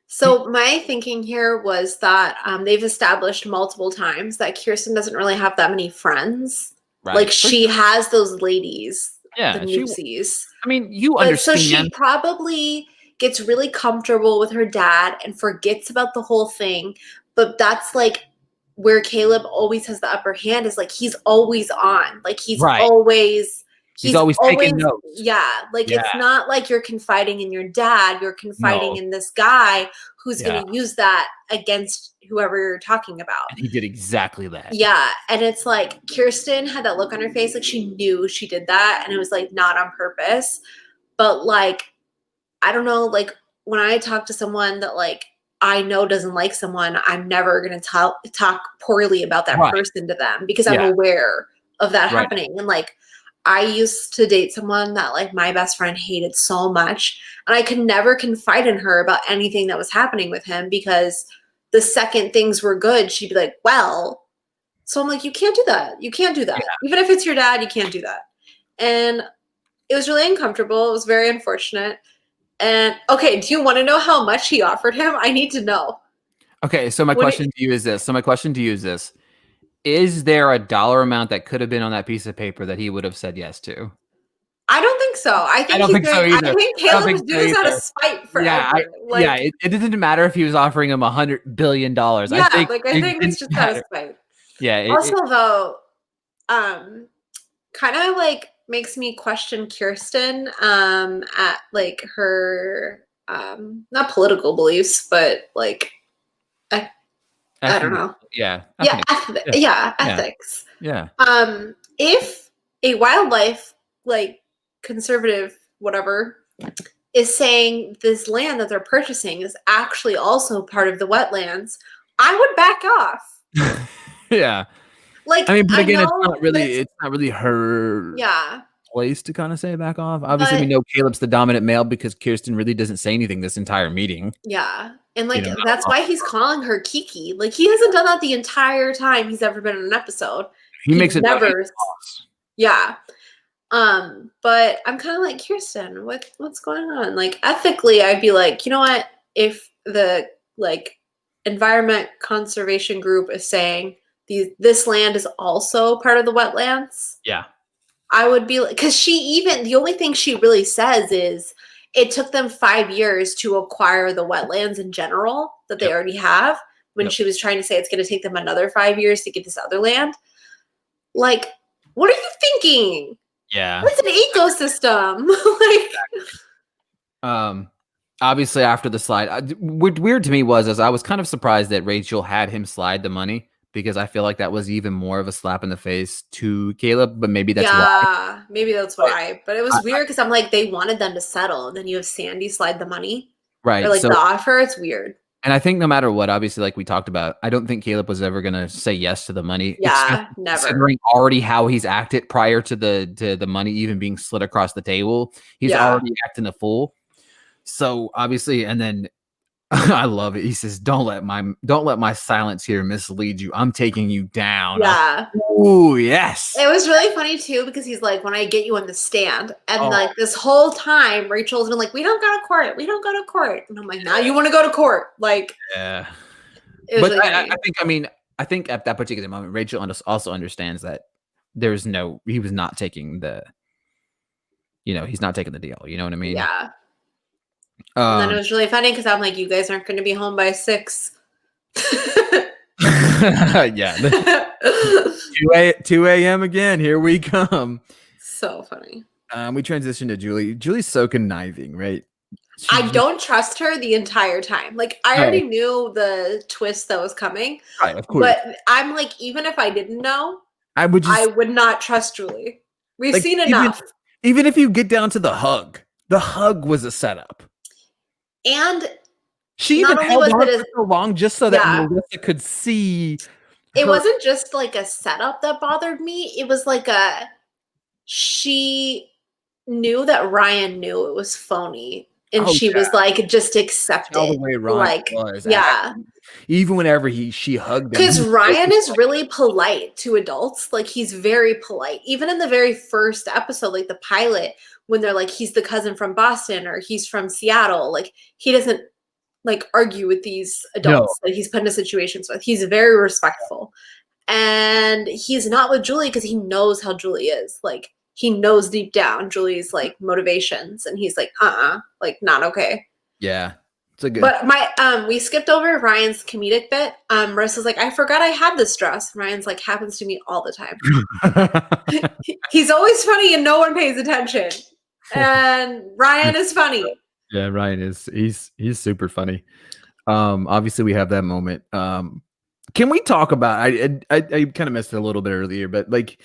So my thinking here was that they've established multiple times that Kirsten doesn't really have that many friends. Right. Like she has those ladies, the newsies. I mean, you understand. So she probably gets really comfortable with her dad and forgets about the whole thing. But that's like where Caleb always has the upper hand, is like he's always on. Like he's always taking notes. Yeah. Like it's not like you're confiding in your dad. You're confiding in this guy who's going to use that against whoever you're talking about. And he did exactly that. Yeah. And it's like Kirsten had that look on her face. Like she knew she did that. And it was like not on purpose. But like, I don't know, like when I talk to someone that like I know doesn't like someone, I'm never going to talk poorly about that person to them because I'm aware of that happening. And like, I used to date someone that like my best friend hated so much, and I could never confide in her about anything that was happening with him because the second things were good, she'd be like, well, so I'm like, you can't do that. You can't do that. Even if it's your dad, you can't do that. And it was really uncomfortable. It was very unfortunate. And okay, do you want to know how much he offered him? I need to know. Okay, so my question to you is this. Is there a dollar amount that could have been on that piece of paper that he would have said yes to? I don't think so. I think Caleb was doing this out of spite forever. It didn't matter if he was offering him $100 billion. Yeah, I think it's just out of spite. Yeah. Though, kind of like makes me question Kirsten at like her not political beliefs, but like I don't know. Ethics. Yeah. If a wildlife like conservative whatever is saying this land that they're purchasing is actually also part of the wetlands, I would back off. Yeah. Like, I mean, but again, it's not really her place to kind of say back off. Obviously, we know Caleb's the dominant male because Kirsten really doesn't say anything this entire meeting. Yeah. And like that's why he's calling her Kiki. Like he hasn't done that the entire time he's ever been in an episode. He makes it never. Yeah. But I'm kind of like, Kirsten, what's going on? Like ethically, I'd be like, you know what? If the like environment conservation group is saying this land is also part of the wetlands. Yeah. I would be like, because the only thing she really says is it took them 5 years to acquire the wetlands in general that they already have, when she was trying to say it's going to take them another 5 years to get this other land. Like, what are you thinking? Yeah. What's an ecosystem? Like, obviously after the slide, what weird to me was I was kind of surprised that Rachel had him slide the money, because I feel like that was even more of a slap in the face to Caleb, but maybe that's why. Yeah, maybe that's why. But it was weird because I'm like, they wanted them to settle, and then you have Sandy slide the money. Right. Or like the offer. It's weird. And I think no matter what, obviously, like we talked about, I don't think Caleb was ever going to say yes to the money. Yeah, never. Considering already how he's acted prior to the money even being slid across the table, he's already acting a fool. So obviously, and then I love it. He says, don't let my silence here mislead you. I'm taking you down." Yeah. Ooh, yes. It was really funny too because he's like, when I get you on the stand, and Oh, like this whole time, Rachel's been like, we don't go to court, we don't go to court, and I'm like, now you want to go to court? Like, yeah. it was But really I funny. think, I think at that particular moment, Rachel also understands that he was not taking he's not taking the deal. You know what I mean? Yeah, and then it Um, was really funny because I'm like, you guys aren't going to be home by 6. yeah. 2 a.m. again. Here we come. So funny. We transition to Julie. Julie's so conniving, right? She I just don't trust her the entire time. Like, I no, already knew the twist that was coming, right, of course. but I'm like, even if I didn't know, I would I just would not trust Julie. We've like seen enough. even if you get down to the hug was a setup. And She even not only held was on it for a so long just so that yeah, Melissa could see it her. wasn't just like a setup that bothered me. It was like she knew that Ryan knew it was phony. And Oh she yeah, was like, just accept tell the it. way Ryan Like, was yeah. acting. Even whenever she hugged him, Because Ryan is really polite to adults. Like, he's very polite. Even in the very first episode, like the pilot, when they're like, he's the cousin from Boston or he's from Seattle, like, he doesn't like argue with these no, adults that he's put into situations with. He's very respectful. And he's not with Julie because he knows how Julie is. Like, he knows deep down Julie's like motivations, and he's like, like, not okay. yeah, it's a good. But we skipped over Ryan's comedic bit. Marissa's like, I forgot I had this dress. Ryan's like, happens to me all the time. He's always funny and no one pays attention. And Ryan is funny. Yeah, Ryan is he's super funny. Obviously we have that moment. Can we talk about I kind of missed it a little bit earlier, but like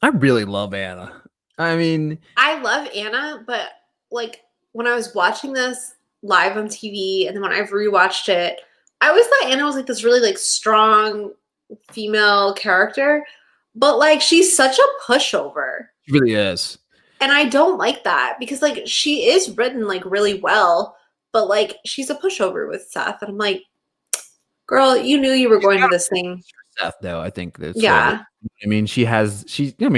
I really love Anna. I mean, I love Anna, but like when I was watching this live on TV and then when I've rewatched it, I always thought Anna was like this really like strong female character, but like she's such a pushover. she really is. And I don't like that because like she is written like really well, but like she's a pushover with Seth. And I'm like, girl, you knew you were going to this thing. Seth, though, I think that's Yeah. I mean,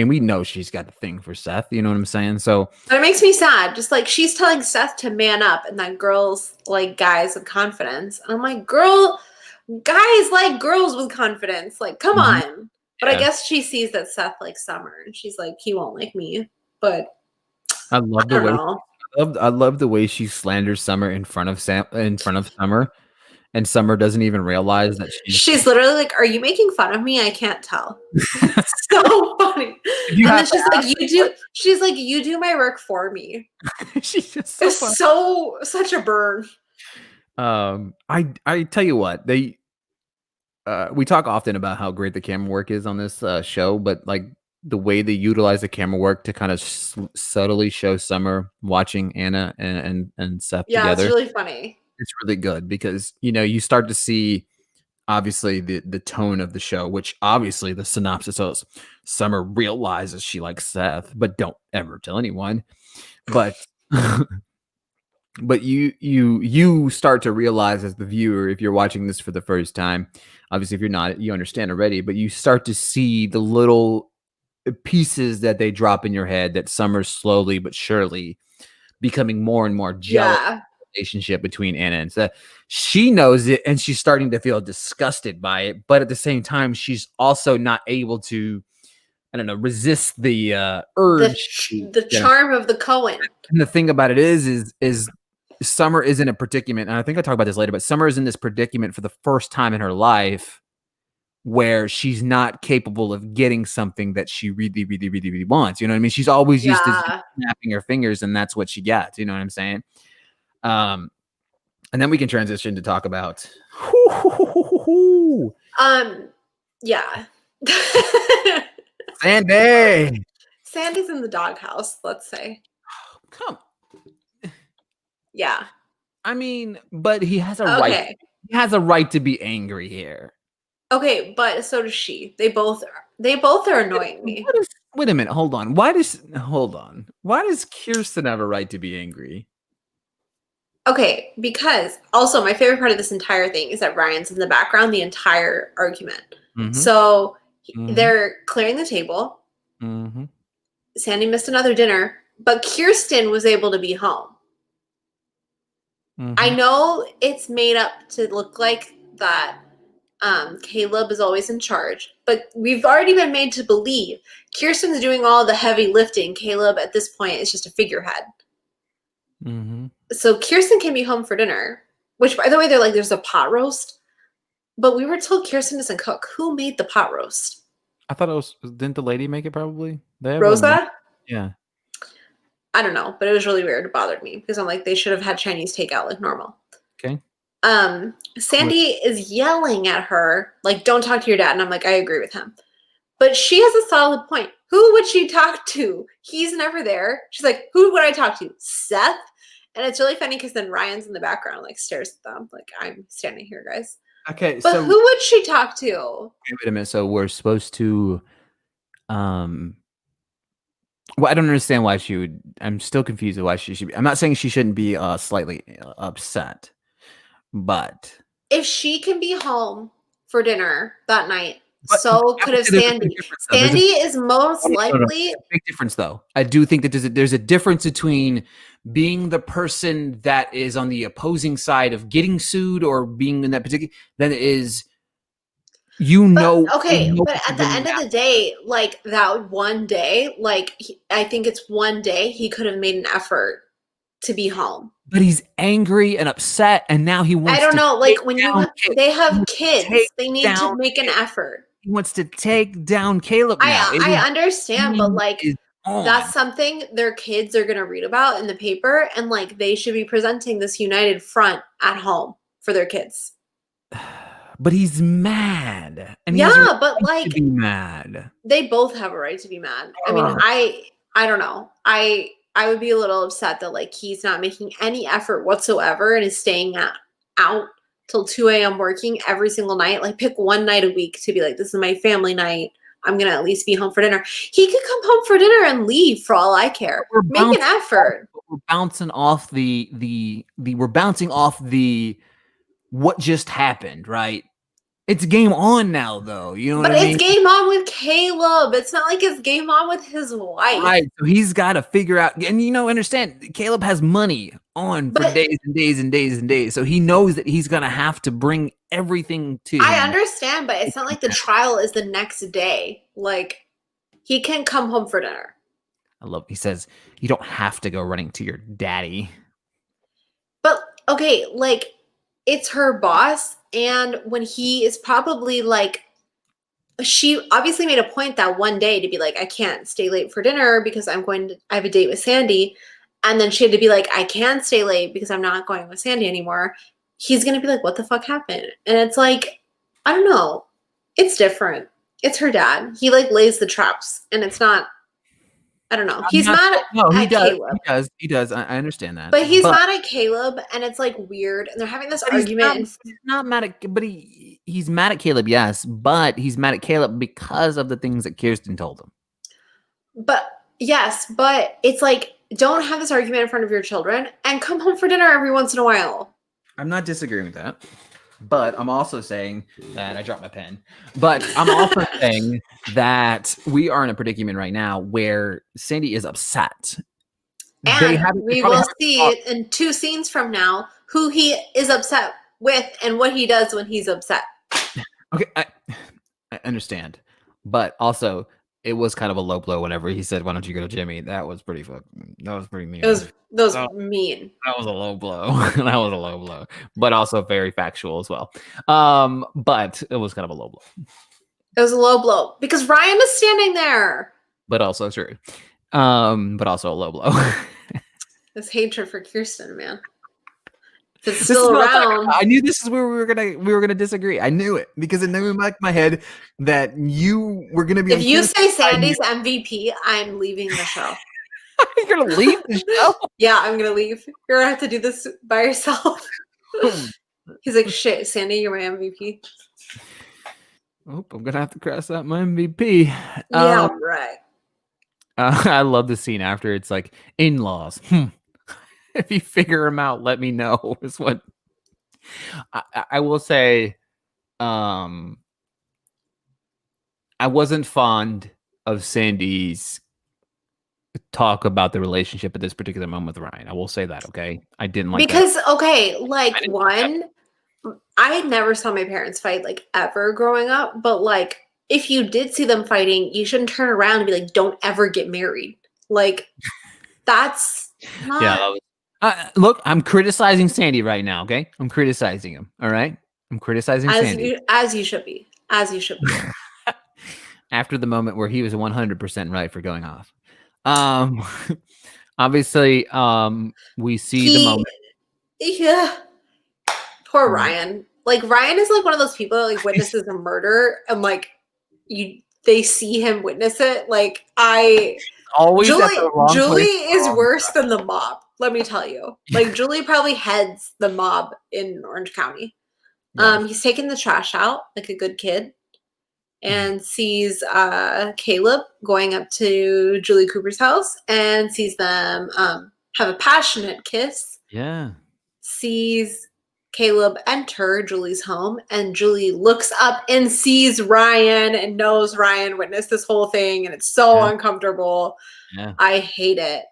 we know she's got a thing for Seth, you know what I'm saying? So But it makes me sad. Just like she's telling Seth to man up and that girls like guys with confidence. And I'm like, girl, guys like girls with confidence. Like, come Mhm. on. But I Yeah. guess she sees that Seth likes Summer and she's like, he won't like me. But I I love the don't way know. I love the way she slanders Summer in front of Summer, and Summer doesn't even realize that she's She's literally like, are you making fun of me? I can't tell. So funny. you And have then to she's like, you do my work for me. she's just so funny. It's such a burn. I tell you what, we talk often about how great the camera work is on this show, but like the way they utilize the camera work to kind of subtly show Summer watching Anna and Seth Yeah, it's together, really funny. it's really good because you start to see obviously the tone of the show, which obviously the synopsis says Summer realizes she likes Seth, but don't ever tell anyone. But but you start to realize as the viewer, if you're watching this for the first time, obviously if you're not, you understand already, but you start to see the little pieces that they drop in your head that Summer's slowly but surely becoming more and more jealous Yeah. relationship between Anna and Seth. She knows it and she's starting to feel disgusted by it, but at the same time, she's also not able to, I don't know, resist the urge. The charm of the Cohen. And the thing about it is Summer is in a predicament, and I think I'll talk about this later, but Summer is in this predicament for the first time in her life where she's not capable of getting something that she really, really, really, really wants. You know what I mean? She's always used to Yeah. snapping her fingers, and that's what she gets. You know what I'm saying? And then we can transition to talk about. Yeah. Sandy. Sandy's in the doghouse, let's say. Come. Yeah. I mean, but he has a right. Okay. He has a right to be angry here. Okay, but so does she. They both are annoying me. Wait a minute. Hold on. Why does Kirsten have a right to be angry? Okay, because also my favorite part of this entire thing is that Ryan's in the background the entire argument. Mm-hmm. So Mm-hmm. they're clearing the table. Mm-hmm. Sandy missed another dinner, but Kirsten was able to be home. I Mm-hmm. know it's made up to look like that Caleb is always in charge, but we've already been made to believe Kirsten's doing all the heavy lifting. Caleb, at this point, is just a figurehead. Mm-hmm. So Kirsten can be home for dinner, which, by the way, they're like, there's a pot roast, but we were told Kirsten doesn't cook. Who made the pot roast? I thought it was. Didn't the lady make it? Probably. They have a. Rosa? Yeah. I don't know, but it was really weird. It bothered me because I'm like, they should have had Chinese takeout like normal. Okay. Sandy is yelling at her, like, don't talk to your dad. And I'm like, I agree with him. But she has a solid point. Who would she talk to? He's never there. She's like, who would I talk to? Seth? And it's really funny because then Ryan's in the background, like, stares at them. Like, I'm standing here, guys. Okay. But So who would she talk to? wait a minute. So we're supposed to. Well, I don't understand why she would. I'm still confused why she should be. I'm not saying she shouldn't be slightly upset, but If she can be home for dinner that night, but so I could would have say there's a big Sandy. difference, though. Sandy is most No, no, no. likely. There's a big difference, though. I do think that there's a difference between being the person that is on the opposing side of getting sued or being in that particular than it is. Okay, What but you're at the getting end of at. the day, like that one day, like I think it's one day he could have made an effort to be home. But he's angry and upset, and now he I wants don't to know, take like when down. they He have wants to take kids, they need to down. make an effort. He wants to take down Caleb now. I understand, but like Is that's on. something their kids are going to read about in the paper and like they should be presenting this united front at home for their kids. But he's mad, and he has a Yeah, but right to like be mad. they both have a right to be mad. I mean, Ugh. I don't know. I would be a little upset that like he's not making any effort whatsoever and is staying out till 2 a.m. working every single night. Like pick one night a week to be like, this is my family night. I'm gonna at least be home for dinner. He could come home for dinner and leave for all I care. We're Make an bouncing effort. we're bouncing off we're bouncing off the what just happened, right? It's game on now, though. You know what But I it's mean? game on with Caleb. It's not like it's game on with his wife. Right. So he's got to figure out, and understand, Caleb has money on for But days and days and days and days. So he knows that he's going to have to bring everything to I him. understand, but it's not like the trial is the next day. Like he can come home for dinner. He says, you don't have to go running to your daddy. But okay, like it's her boss, and when he is probably like, she obviously made a point that one day to be like, I can't stay late for dinner because I have a date with Sandy. And then she had to be like, I can stay late because I'm not going with Sandy anymore. He's going to be like, what the fuck happened? And it's like, I don't know. It's different. It's her dad. He like lays the traps and it's not, I don't know. He's mad No, he at does. Caleb. He does. I understand that. But he's mad at Caleb and it's like weird. And they're having this argument. He's not mad at, but he's mad at Caleb, yes. But he's mad at Caleb because of the things that Kirsten told him. But yes, but it's like, don't have this argument in front of your children and come home for dinner every once in a while. I'm not disagreeing with that. But I'm also saying that I dropped my pen. But I'm also saying that we are in a predicament right now where Sandy is upset. And we will see in 2 scenes from now who he is upset with and what he does when he's upset. Okay, I understand. But also, it was kind of a low blow whenever he said, "Why don't you go to Jimmy?" That was pretty That was pretty mean. That was mean. That was a low blow. That was a low blow, but also very factual as well. But it was kind of a low blow. It was a low blow because Ryan was standing there. But also true. But also a low blow. This hatred for Kirsten, man. If it's still around. I knew this is where we were gonna disagree. I knew it because it knew in my head that you were gonna be. If you say Sandy's MVP, I'm leaving the show. You're gonna leave the show? Yeah, I'm gonna leave. You're gonna have to do this by yourself. He's like, shit, Sandy, you're my MVP. Oh, I'm gonna have to cross out my MVP. Yeah, right. I love the scene after it's like in-laws. if you figure them out, let me know. Is what I will say. I wasn't fond of Sandy's talk about the relationship at this particular moment with Ryan. I will say that, okay? I didn't like that. Because okay, like I didn't like that. one, I never saw my parents fight like ever growing up, but like if you did see them fighting, you shouldn't turn around and be like, "Don't ever get married." Like that's Yeah, not that was look, I'm criticizing Sandy right now, okay? I'm criticizing him, all right? I'm criticizing Sandy. as you should be. As you should be. After the moment where he was 100% right for going off. Um obviously we see the He moment. yeah. Poor Mm. Ryan. Like Ryan is like one of those people that like witnesses a murder and like they see him witness it. Like Always at the wrong Julie place. is worse than the mob, let me tell you. Like Julie probably heads the mob in Orange County. Yes. He's taking the trash out like a good kid and sees Caleb going up to Julie Cooper's house and sees them have a passionate kiss. Yeah. Sees Caleb enter Julie's home, and Julie looks up and sees Ryan and knows Ryan witnessed this whole thing, and it's so uncomfortable. Yeah. I hate it.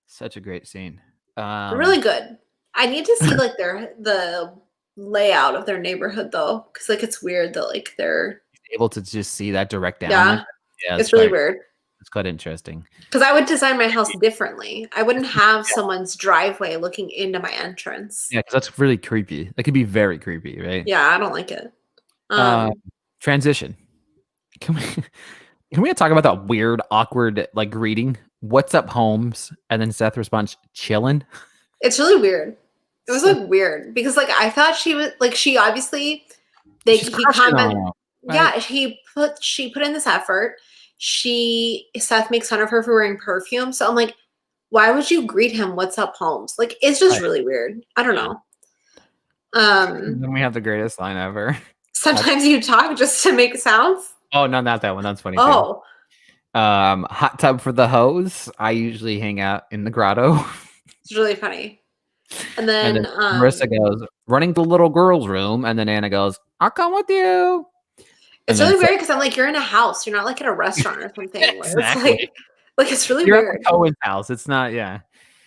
Such a great scene. Really good. I need to see like the layout of their neighborhood though, because like it's weird that like they're able to just see that direct down. yeah, Like, yeah, it's really weird. It's quite interesting. Because I would design my house differently. I wouldn't have someone's driveway looking into my entrance. Yeah, because that's really creepy. That could be very creepy, right? Yeah, I don't like it. Transition. Can we talk about that weird, awkward like greeting? What's up, Holmes? And then Seth responds, "Chillin'." It's really weird. It was like weird because like I thought she was like she obviously She's he crushing comment on him, right? yeah she put in this effort. Seth makes fun of her for wearing perfume, so I'm like, why would you greet him? What's up, Holmes? Like it's just really weird. I don't know. Then we have the greatest line ever. Sometimes you talk just to make sounds. Oh no, not that one. That's funny Oh, too. Hot tub for the hose. I usually hang out in the grotto. it's really funny. And then Marissa goes, running the little girl's room, and then Anna goes, "I'll come with you." It's really weird because I'm like, you're in a house. You're not like at a restaurant or something. Exactly. It's like it's really You're weird. at Cohen's house. It's not, yeah.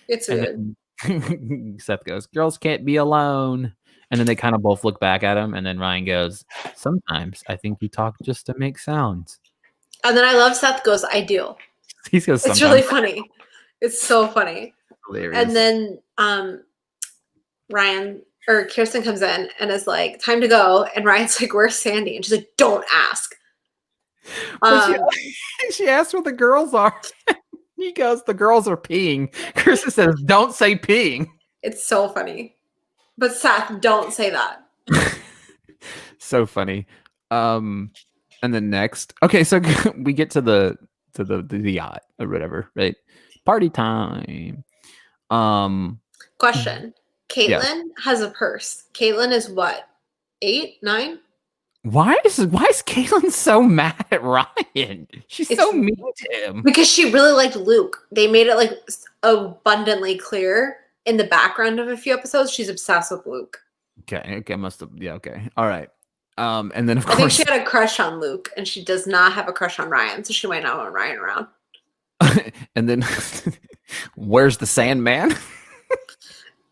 It's weird. Then Seth goes, "Girls can't be alone." And then they kind of both look back at him. And then Ryan goes, "Sometimes I think you talk just to make sounds." And then I love Seth goes, "I do." He goes, It's really funny. It's so funny. Hilarious. And then Ryan or Kirsten comes in and is like, "Time to go." And Ryan's like, "Where's Sandy?" And she's like, "Don't ask." She asks what the girls are. He goes, "The girls are peeing." Kirsten says, "Don't say peeing." It's so funny. But Seth, don't say that. So funny. And then next, okay, so we get to the yacht or whatever, right? Party time. Question. Caitlin has a purse. Caitlin is what? 8, 9? Why is Caitlin so mad at Ryan? She's so mean to him. Because she really liked Luke. They made it like abundantly clear in the background of a few episodes. She's obsessed with Luke. Okay, must have, yeah, okay, all right. And then of course I think she had a crush on Luke, and she does not have a crush on Ryan, so she might not want Ryan around. And then where's the Sandman?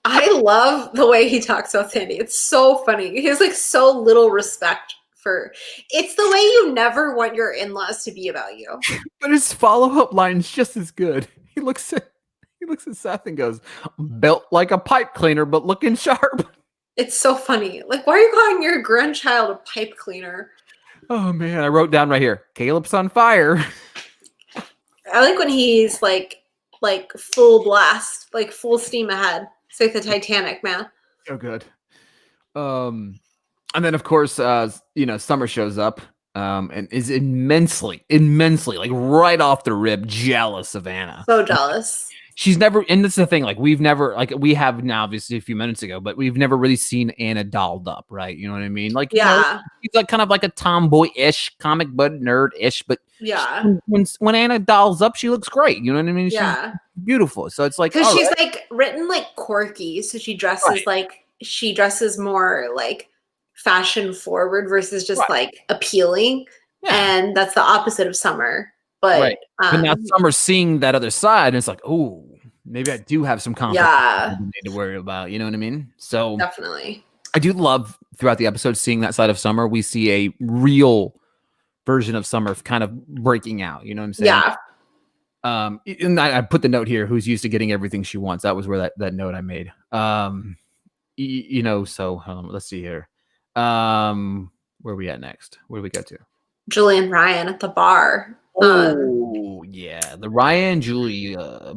I love the way he talks about Sandy. It's so funny. He has like so little respect for. It's the way you never want your in-laws to be about you. But his follow-up line is just as good. He looks at Seth and goes, "Built like a pipe cleaner, but looking sharp." It's so funny. Like, why are you calling your grandchild a pipe cleaner? Oh man, I wrote down right here, "Caleb's on fire." I like when he's like full blast, like full steam ahead. It's like the Titanic, man. So good. And then of course, Summer shows up, and is immensely, like right off the rip, jealous of Anna. So jealous. she's never, and this is the thing, like we've never, like we have now obviously a few minutes ago, but we've never really seen Anna dolled up, right? You know what I mean? Like, Yeah. she's like kind of like a tomboy-ish, comic book nerd-ish, but Yeah. when Anna dolls up, she looks great. You know what I mean? She's Yeah. beautiful. So it's like, Because all she's right, like written like quirky. So right, she dresses more like fashion forward versus just right, like appealing. yeah, And that's the opposite of Summer. right. But But now Summer's seeing that other side, and it's like, oh, maybe I do have some conflict I yeah, need to worry about. You know what I mean? So definitely. I do love throughout the episode seeing that side of Summer. We see a real version of Summer kind of breaking out. You know what I'm saying? Yeah. And I put the note here: who's used to getting everything she wants. That was where that note I made. So let's see here. Where are we at next? Where do we go to? Julian Ryan at the bar. Oh yeah, the Ryan Julia.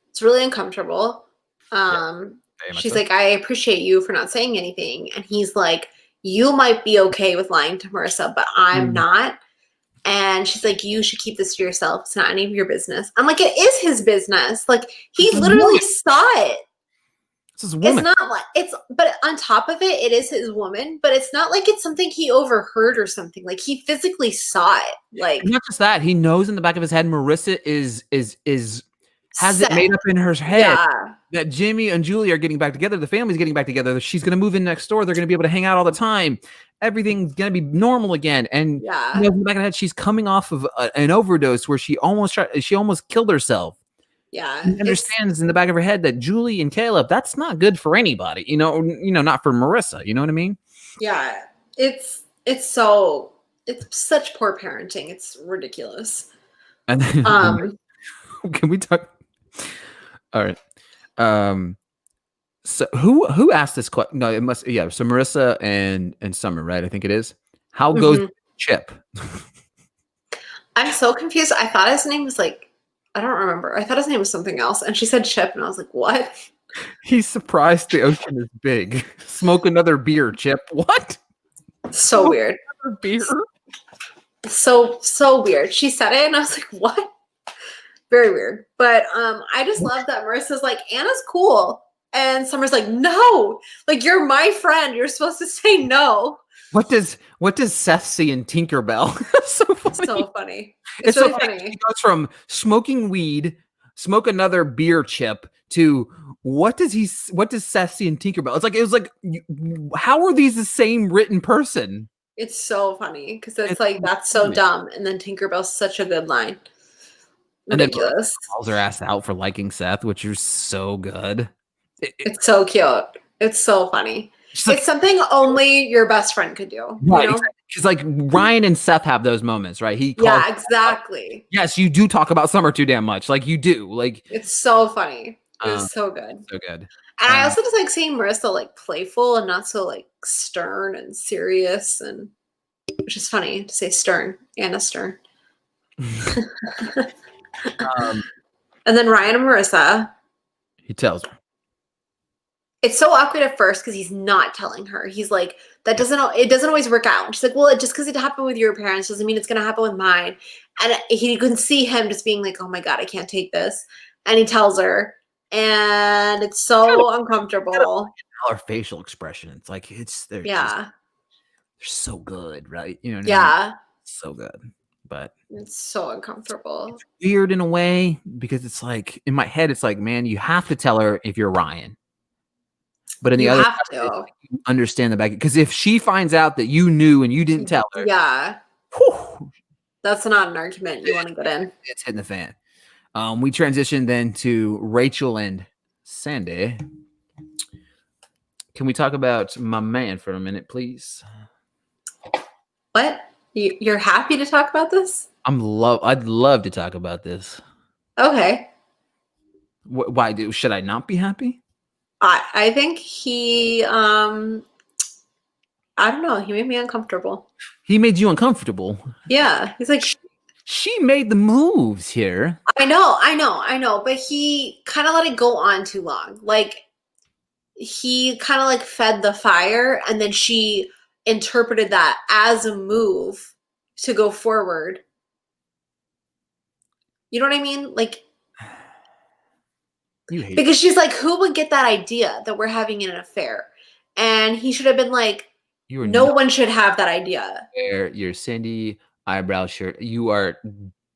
It's really uncomfortable. Yeah, She's so. like, I appreciate you for not saying anything. And he's like, you might be okay with lying to Marissa, but I'm not. And she's like, you should keep this to yourself. It's not any of your business. I'm like, it is his business. Like, he literally saw it. This is a woman. It's not like but on top of it, it is his woman, but it's not like it's something he overheard or something. Like, he physically saw it. Like, Not just that, he knows in the back of his head Marissa is has set. it made up in her head Yeah. that Jimmy and Julie are getting back together. The family's getting back together. She's going to move in next door. They're going to be able to hang out all the time. Everything's going to be normal again. And Yeah. in the back of her head, she's coming off of an overdose where she almost killed herself. Yeah. She understands in the back of her head that Julie and Caleb, that's not good for anybody. Not for Marissa. You know what I mean? Yeah. It's such poor parenting. It's ridiculous. And then can we talk? All right. So who asked this question? No, it must. Yeah. So Marissa and Summer, right? I think it is. How goes Chip? I'm so confused. I thought his name was like, I don't remember. I thought his name was something else. And she said Chip, and I was like, what? He's surprised the ocean is big. Smoke another beer, Chip. What? So weird. Another beer? So weird. She said it, and I was like, what? Very weird. But I just love that Marissa's like, Anna's cool. And Summer's like, no, like, you're my friend. You're supposed to say no. What does Seth see in Tinkerbell? So funny. So funny. It's really funny. He goes from smoking weed, smoke another beer, Chip, to what does Seth see in Tinkerbell? It was like, how are these the same written person? It's so funny because it's like, that's so dumb. And then Tinkerbell's such a good line. Ridiculous. And then calls her ass out for liking Seth, which is so good. It's so cute. It's so funny. It's something only your best friend could do. Right. You know? Because like Ryan and Seth have those moments, right? Yeah, exactly. Yes, you do talk about Summer too damn much. Like you do. Like it's so funny. It's so good. So good. And I also just like seeing Marissa like playful and not so like stern and serious, and which is funny to say stern. Anna Stern. And then Ryan and Marissa. He tells her. It's so awkward at first because he's not telling her. He's like, it doesn't always work out. And she's like, well, just because it happened with your parents doesn't mean it's going to happen with mine. And he can see him just being like, oh my God, I can't take this. And he tells her, and it's so uncomfortable. Our facial expression. It's like, they're so good, right? You know what I mean? So good. But it's so uncomfortable. It's weird in a way because it's like, in my head, it's like, man, you have to tell her if you're Ryan. But in the other, you understand the back, because if she finds out that you knew and you didn't tell her, that's not an argument you want to get in. It's hitting the fan. We transition then to Rachel and Sandy. Can we talk about my man for a minute, please? What? You're happy to talk about this? I'd love to talk about this. Okay. Why should I not be happy? I think he, I don't know. He made me uncomfortable. He made you uncomfortable? Yeah. He's like, she made the moves here. I know. But he kind of let it go on too long. Like, he kind of like fed the fire, and then she interpreted that as a move to go forward. You know what I mean? Like, You hate because she's like, who would get that idea that we're having an affair? And he should have been like, you are no not one should have that idea. wear your Sandy eyebrow shirt. You are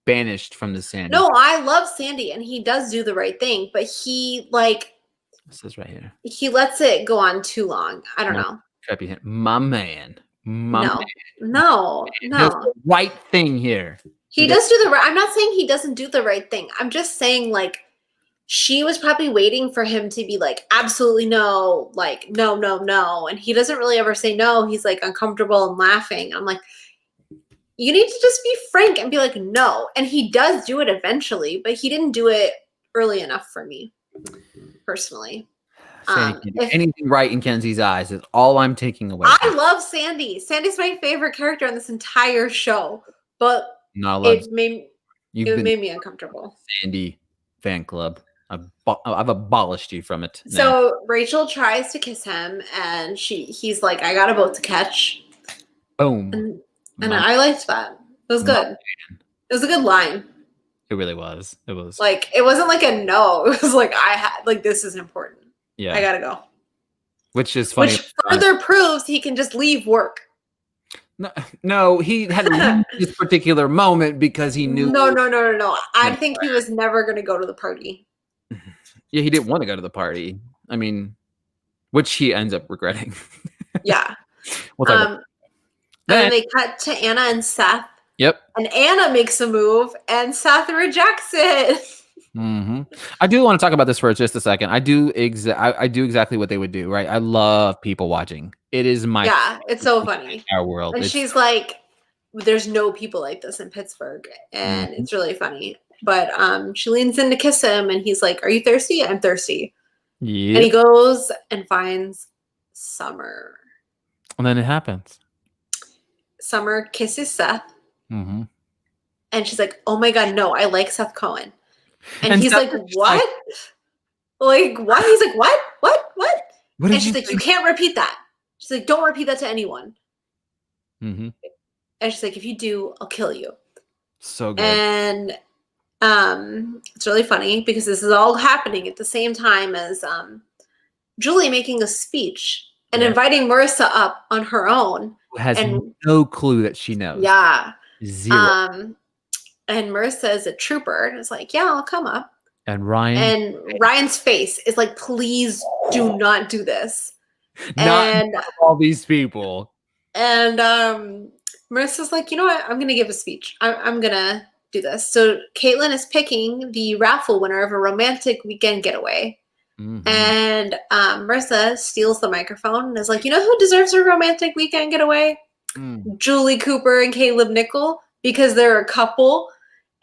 banished from the Sandy. No, I love Sandy and he does do the right thing, but he like This is right here. he lets it go on too long. I don't know. My man. My man. No. No. Does No. the right thing here. He does do the right. I'm not saying he doesn't do the right thing. I'm just saying like she was probably waiting for him to be like absolutely no, like no, no, no, and he doesn't really ever say no. He's like uncomfortable and laughing. I'm like, you need to just be frank and be like no. And he does do it eventually, but he didn't do it early enough for me personally. Anything right in Kenzie's eyes is all I'm taking away. I love Sandy. Sandy's my favorite character on this entire show, but it made me uncomfortable. Sandy fan club. I've abolished you from it. So Rachel tries to kiss him, and he's like, "I got a boat to catch." Boom. And I liked that. It was good. It was a good line. It really was. It was like it wasn't like a no. It was like this is important. Yeah, I gotta go. Which is funny. Which further proves he can just leave work. No, he had to leave this particular moment because he knew. No. I think he was never going to go to the party. Yeah, he didn't want to go to the party. I mean, which he ends up regretting. Yeah. We'll talk and then they cut to Anna and Seth. Yep. And Anna makes a move, and Seth rejects it. Mm-hmm. I do want to talk about this for just a second. I do exactly what they would do, right? I love people watching. It is my it's so funny. Our world. And she's like, "There's no people like this in Pittsburgh," and it's really funny. But she leans in to kiss him, and he's like, "Are you thirsty? I'm thirsty." Yeah. And he goes and finds Summer. And then it happens. Summer kisses Seth, mm-hmm. and she's like, "Oh my god, no! I like Seth Cohen." And he's like, "What? Like what?" He's like, "What? What?" And she's like, "You can't repeat that." She's like, "Don't repeat that to anyone." Mm-hmm. And she's like, "If you do, I'll kill you." So good. And it's really funny because this is all happening at the same time as Julie making a speech and inviting Marissa up on her own. Who has no clue that she knows. Yeah. Zero. And Marissa is a trooper and is like, "Yeah, I'll come up." And Ryan's face is like, "Please do not do this." Not all these people. And Marissa's like, "You know what? I'm going to give a speech. I'm going to do this." So Caitlin is picking the raffle winner of a romantic weekend getaway. Mm-hmm. And Marissa steals the microphone and is like, "You know who deserves a romantic weekend getaway? Julie Cooper and Caleb Nickel, because they're a couple."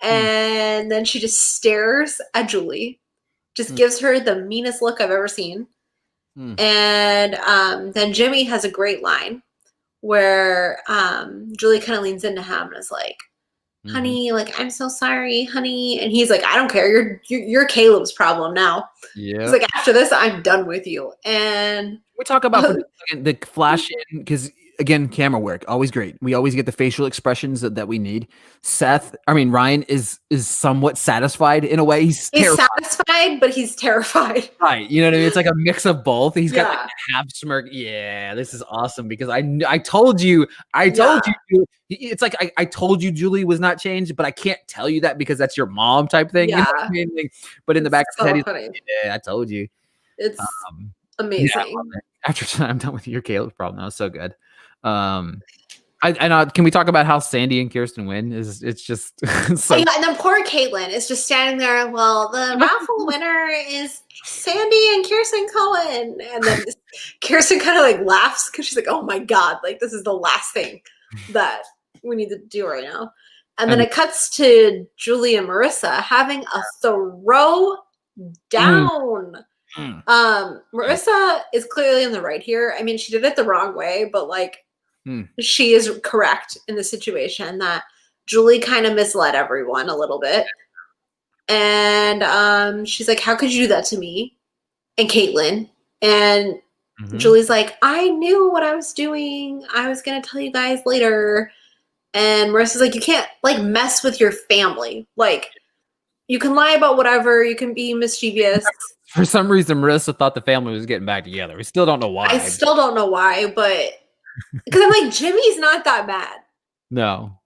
And then she just stares at Julie, just gives her the meanest look I've ever seen. And then Jimmy has a great line where Julie kind of leans into him and is like, "Honey, like, I'm so sorry, honey." And he's like, "I don't care. You're Caleb's problem now." Yeah. He's like, "After this, I'm done with you." And we talk about the flash in, because again, camera work, always great. We always get the facial expressions that we need. Ryan is somewhat satisfied in a way. He's satisfied, but he's terrified. Right. You know what I mean? It's like a mix of both. He's got like a half smirk. Yeah, this is awesome because I told you. It's like I told you Julie was not changed, but I can't tell you that because that's your mom type thing. Yeah. You know what I mean? But in the back of his head, funny. I told you. It's amazing. Yeah, after I'm done with your Caleb problem, that was so good. Can we talk about how Sandy and Kirsten win? It's just so. Yeah, and then poor Caitlin is just standing there. "Well, the raffle winner is Sandy and Kirsten Cohen." And then Kirsten kind of like laughs because she's like, "Oh my god, like this is the last thing that we need to do right now." And then it cuts to Julie and Marissa having a throw down. Marissa is clearly in the right here. I mean, she did it the wrong way, but like she is correct in the situation that Julie kind of misled everyone a little bit. And she's like, "How could you do that to me and Caitlin?" And Julie's like, "I knew what I was doing. I was going to tell you guys later." And Marissa's like, "You can't like mess with your family. Like, You can lie about whatever. You can be mischievous. For some reason, Marissa thought the family was getting back together. We still don't know why. I still don't know why, but because I'm like, Jimmy's not that bad. No.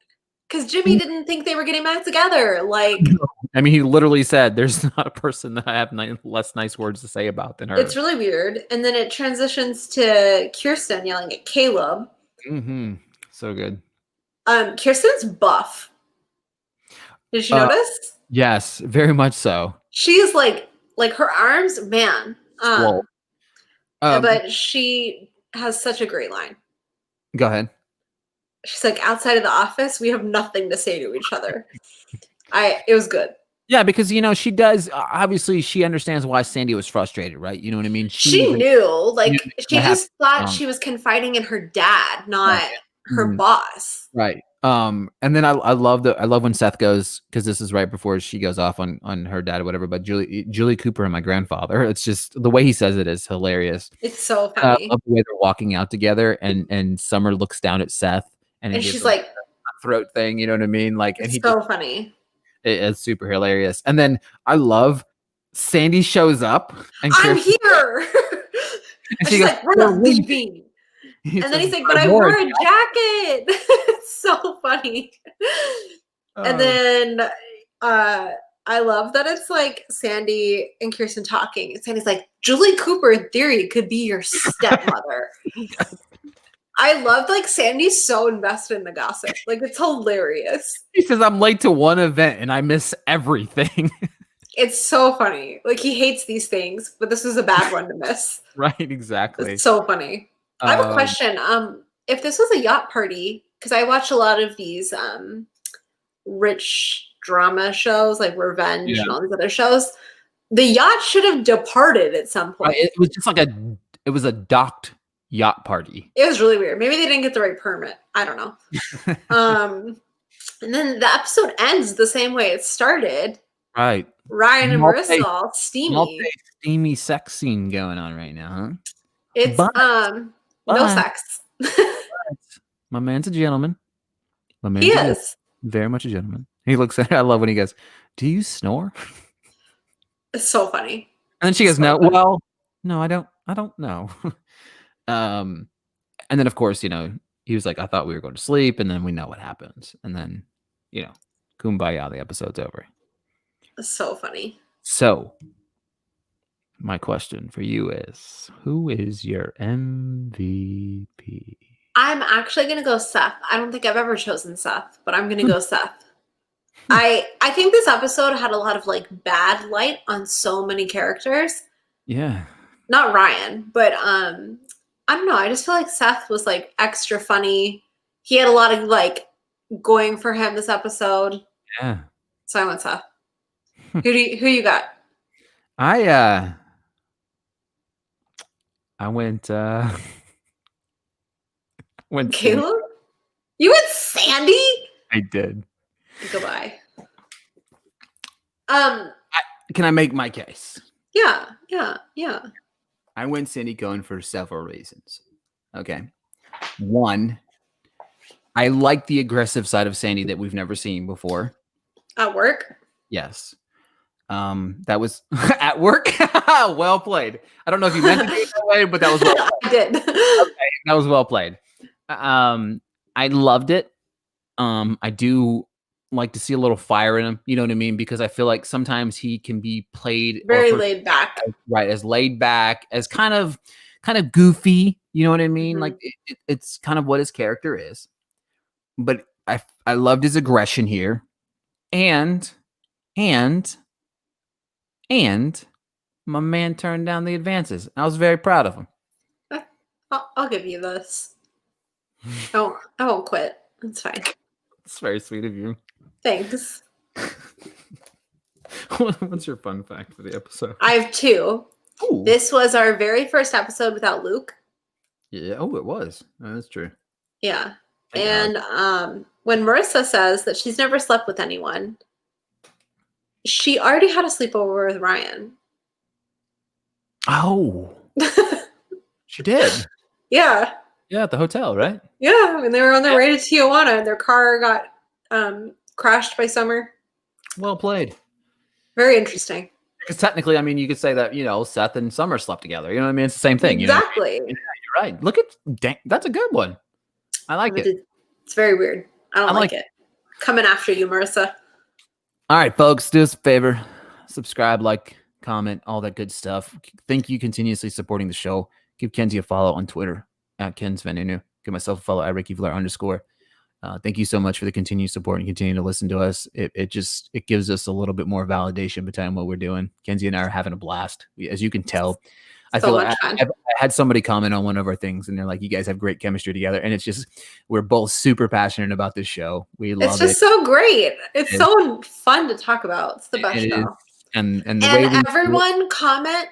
Because Jimmy didn't think they were getting back together. Like, I mean, he literally said, "There's not a person that I have less nice words to say about than her." it's really weird. And then it transitions to Kirsten yelling at Caleb. Mm-hmm. So good. Kirsten's buff. Did you notice? Yes, very much so. She's like her arms, man. But she has such a great line. Go ahead. She's like, outside of the office, we have nothing to say to each other. It was good. Yeah, because she does. Obviously, she understands why Sandy was frustrated, right? You know what I mean? She knew, she just thought she was confiding in her dad, not her boss. Right. And then I love when Seth goes, because this is right before she goes off on her dad or whatever. But Julie Cooper and my grandfather. It's just the way he says it is hilarious. It's so funny. I love the way they're walking out together, and Summer looks down at Seth, and she's like, throat thing. You know what I mean? Like, and so funny. It's super hilarious. And then I love Sandy shows up and I'm here. And she's like, we're not leaving. And then he's like, but I wore a jacket. It's so funny. And then I love that it's like Sandy and Kirsten talking. And Sandy's like, Julie Cooper in theory could be your stepmother. I love Sandy's so invested in the gossip. It's hilarious. He says, I'm late to one event and I miss everything. It's so funny. He hates these things, but this is a bad one to miss. Right, exactly. It's so funny. I have a question. If this was a yacht party, because I watch a lot of these rich drama shows like Revenge and all these other shows, the yacht should have departed at some point. It was just it was a docked yacht party. It was really weird. Maybe they didn't get the right permit. I don't know. And then the episode ends the same way it started. Right. Ryan and Marissa all steamy. Steamy sex scene going on right now, huh? It's no sex. My man's a gentleman. He is. Very much a gentleman. He looks at her. I love when he goes, do you snore? It's so funny. And then she goes, no, well, no, I don't know. And then of course, he was like, I thought we were going to sleep, and then we know what happens. And then, kumbaya, the episode's over. It's so funny. So my question for you is, who is your MVP? I'm actually going to go Seth. I don't think I've ever chosen Seth, but I'm going to go Seth. I think this episode had a lot of bad light on so many characters. Yeah. Not Ryan, but I don't know. I just feel like Seth was extra funny. He had a lot of going for him this episode. Yeah. So I went Seth. Who you got? I went Caleb? You went Sandy? I did. Goodbye. Can I make my case? Yeah. I went Sandy Cohen for several reasons. Okay. One, I like the aggressive side of Sandy that we've never seen before. At work? Yes. That was at work. Well played. I don't know if you meant to do it that way, but that was well played. I did. Okay, that was well played. I loved it. I do like to see a little fire in him, you know what I mean? Because I feel like sometimes he can be played very laid back. Right, as laid back, as kind of goofy, you know what I mean? Mm-hmm. It's kind of what his character is. But I loved his aggression here. And my man turned down the advances. I was very proud of him. I'll give you this. I won't quit. It's fine. It's very sweet of you. Thanks. What's your fun fact for the episode? I have two. Ooh. This was our very first episode without Luke. Yeah. Oh, it was. Oh, that's true. Yeah. And when Marissa says that she's never slept with anyone, she already had a sleepover with Ryan. Oh. She did. Yeah. Yeah, at the hotel, right? Yeah, and they were on their way to Tijuana, and their car got crashed by Summer. Well played. Very interesting. Because technically, I mean, you could say that, you know, Seth and Summer slept together. You know what I mean? It's the same thing. You know what I Exactly. mean? Yeah, you're right. Look at dang, that's a good one. I like it. It's very weird. I don't I like like it. Coming after you, Marissa. All right, folks, do us a favor. Subscribe, like, comment, all that good stuff. Thank you continuously supporting the show. Give Kenzie a follow on Twitter at Ken's Venenu. Give myself a follow at Ricky Vlar _ thank you so much for the continued support and continuing to listen to us. It gives us a little bit more validation behind what we're doing. Kenzie and I are having a blast. As you can tell, I So feel much like fun. I had somebody comment on one of our things, and they're like, "You guys have great chemistry together," and it's just we're both super passionate about this show. We It's love it. just so great. It's so fun to talk about. It's the best It is, show. and the And way we everyone comment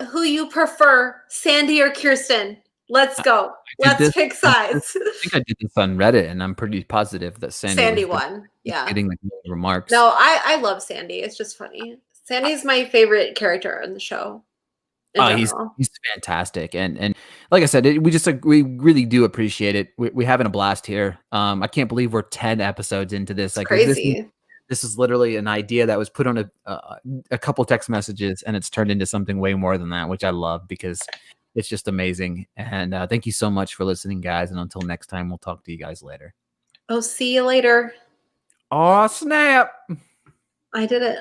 who you prefer, Sandy or Kirsten. Let's go. Let's pick sides. I think I did this on Reddit, and I'm pretty positive that Sandy won. Yeah. getting the remarks. No, I love Sandy. It's just funny. Sandy's my favorite character in the show. He's fantastic, and like I said, we really do appreciate it. We're having a blast here. I can't believe we're 10 episodes into this. It's like crazy. This is literally an idea that was put on a couple text messages, and it's turned into something way more than that, which I love because it's just amazing. And thank you so much for listening, guys. And until next time, we'll talk to you guys later. Oh, see you later. Oh, snap. I did it.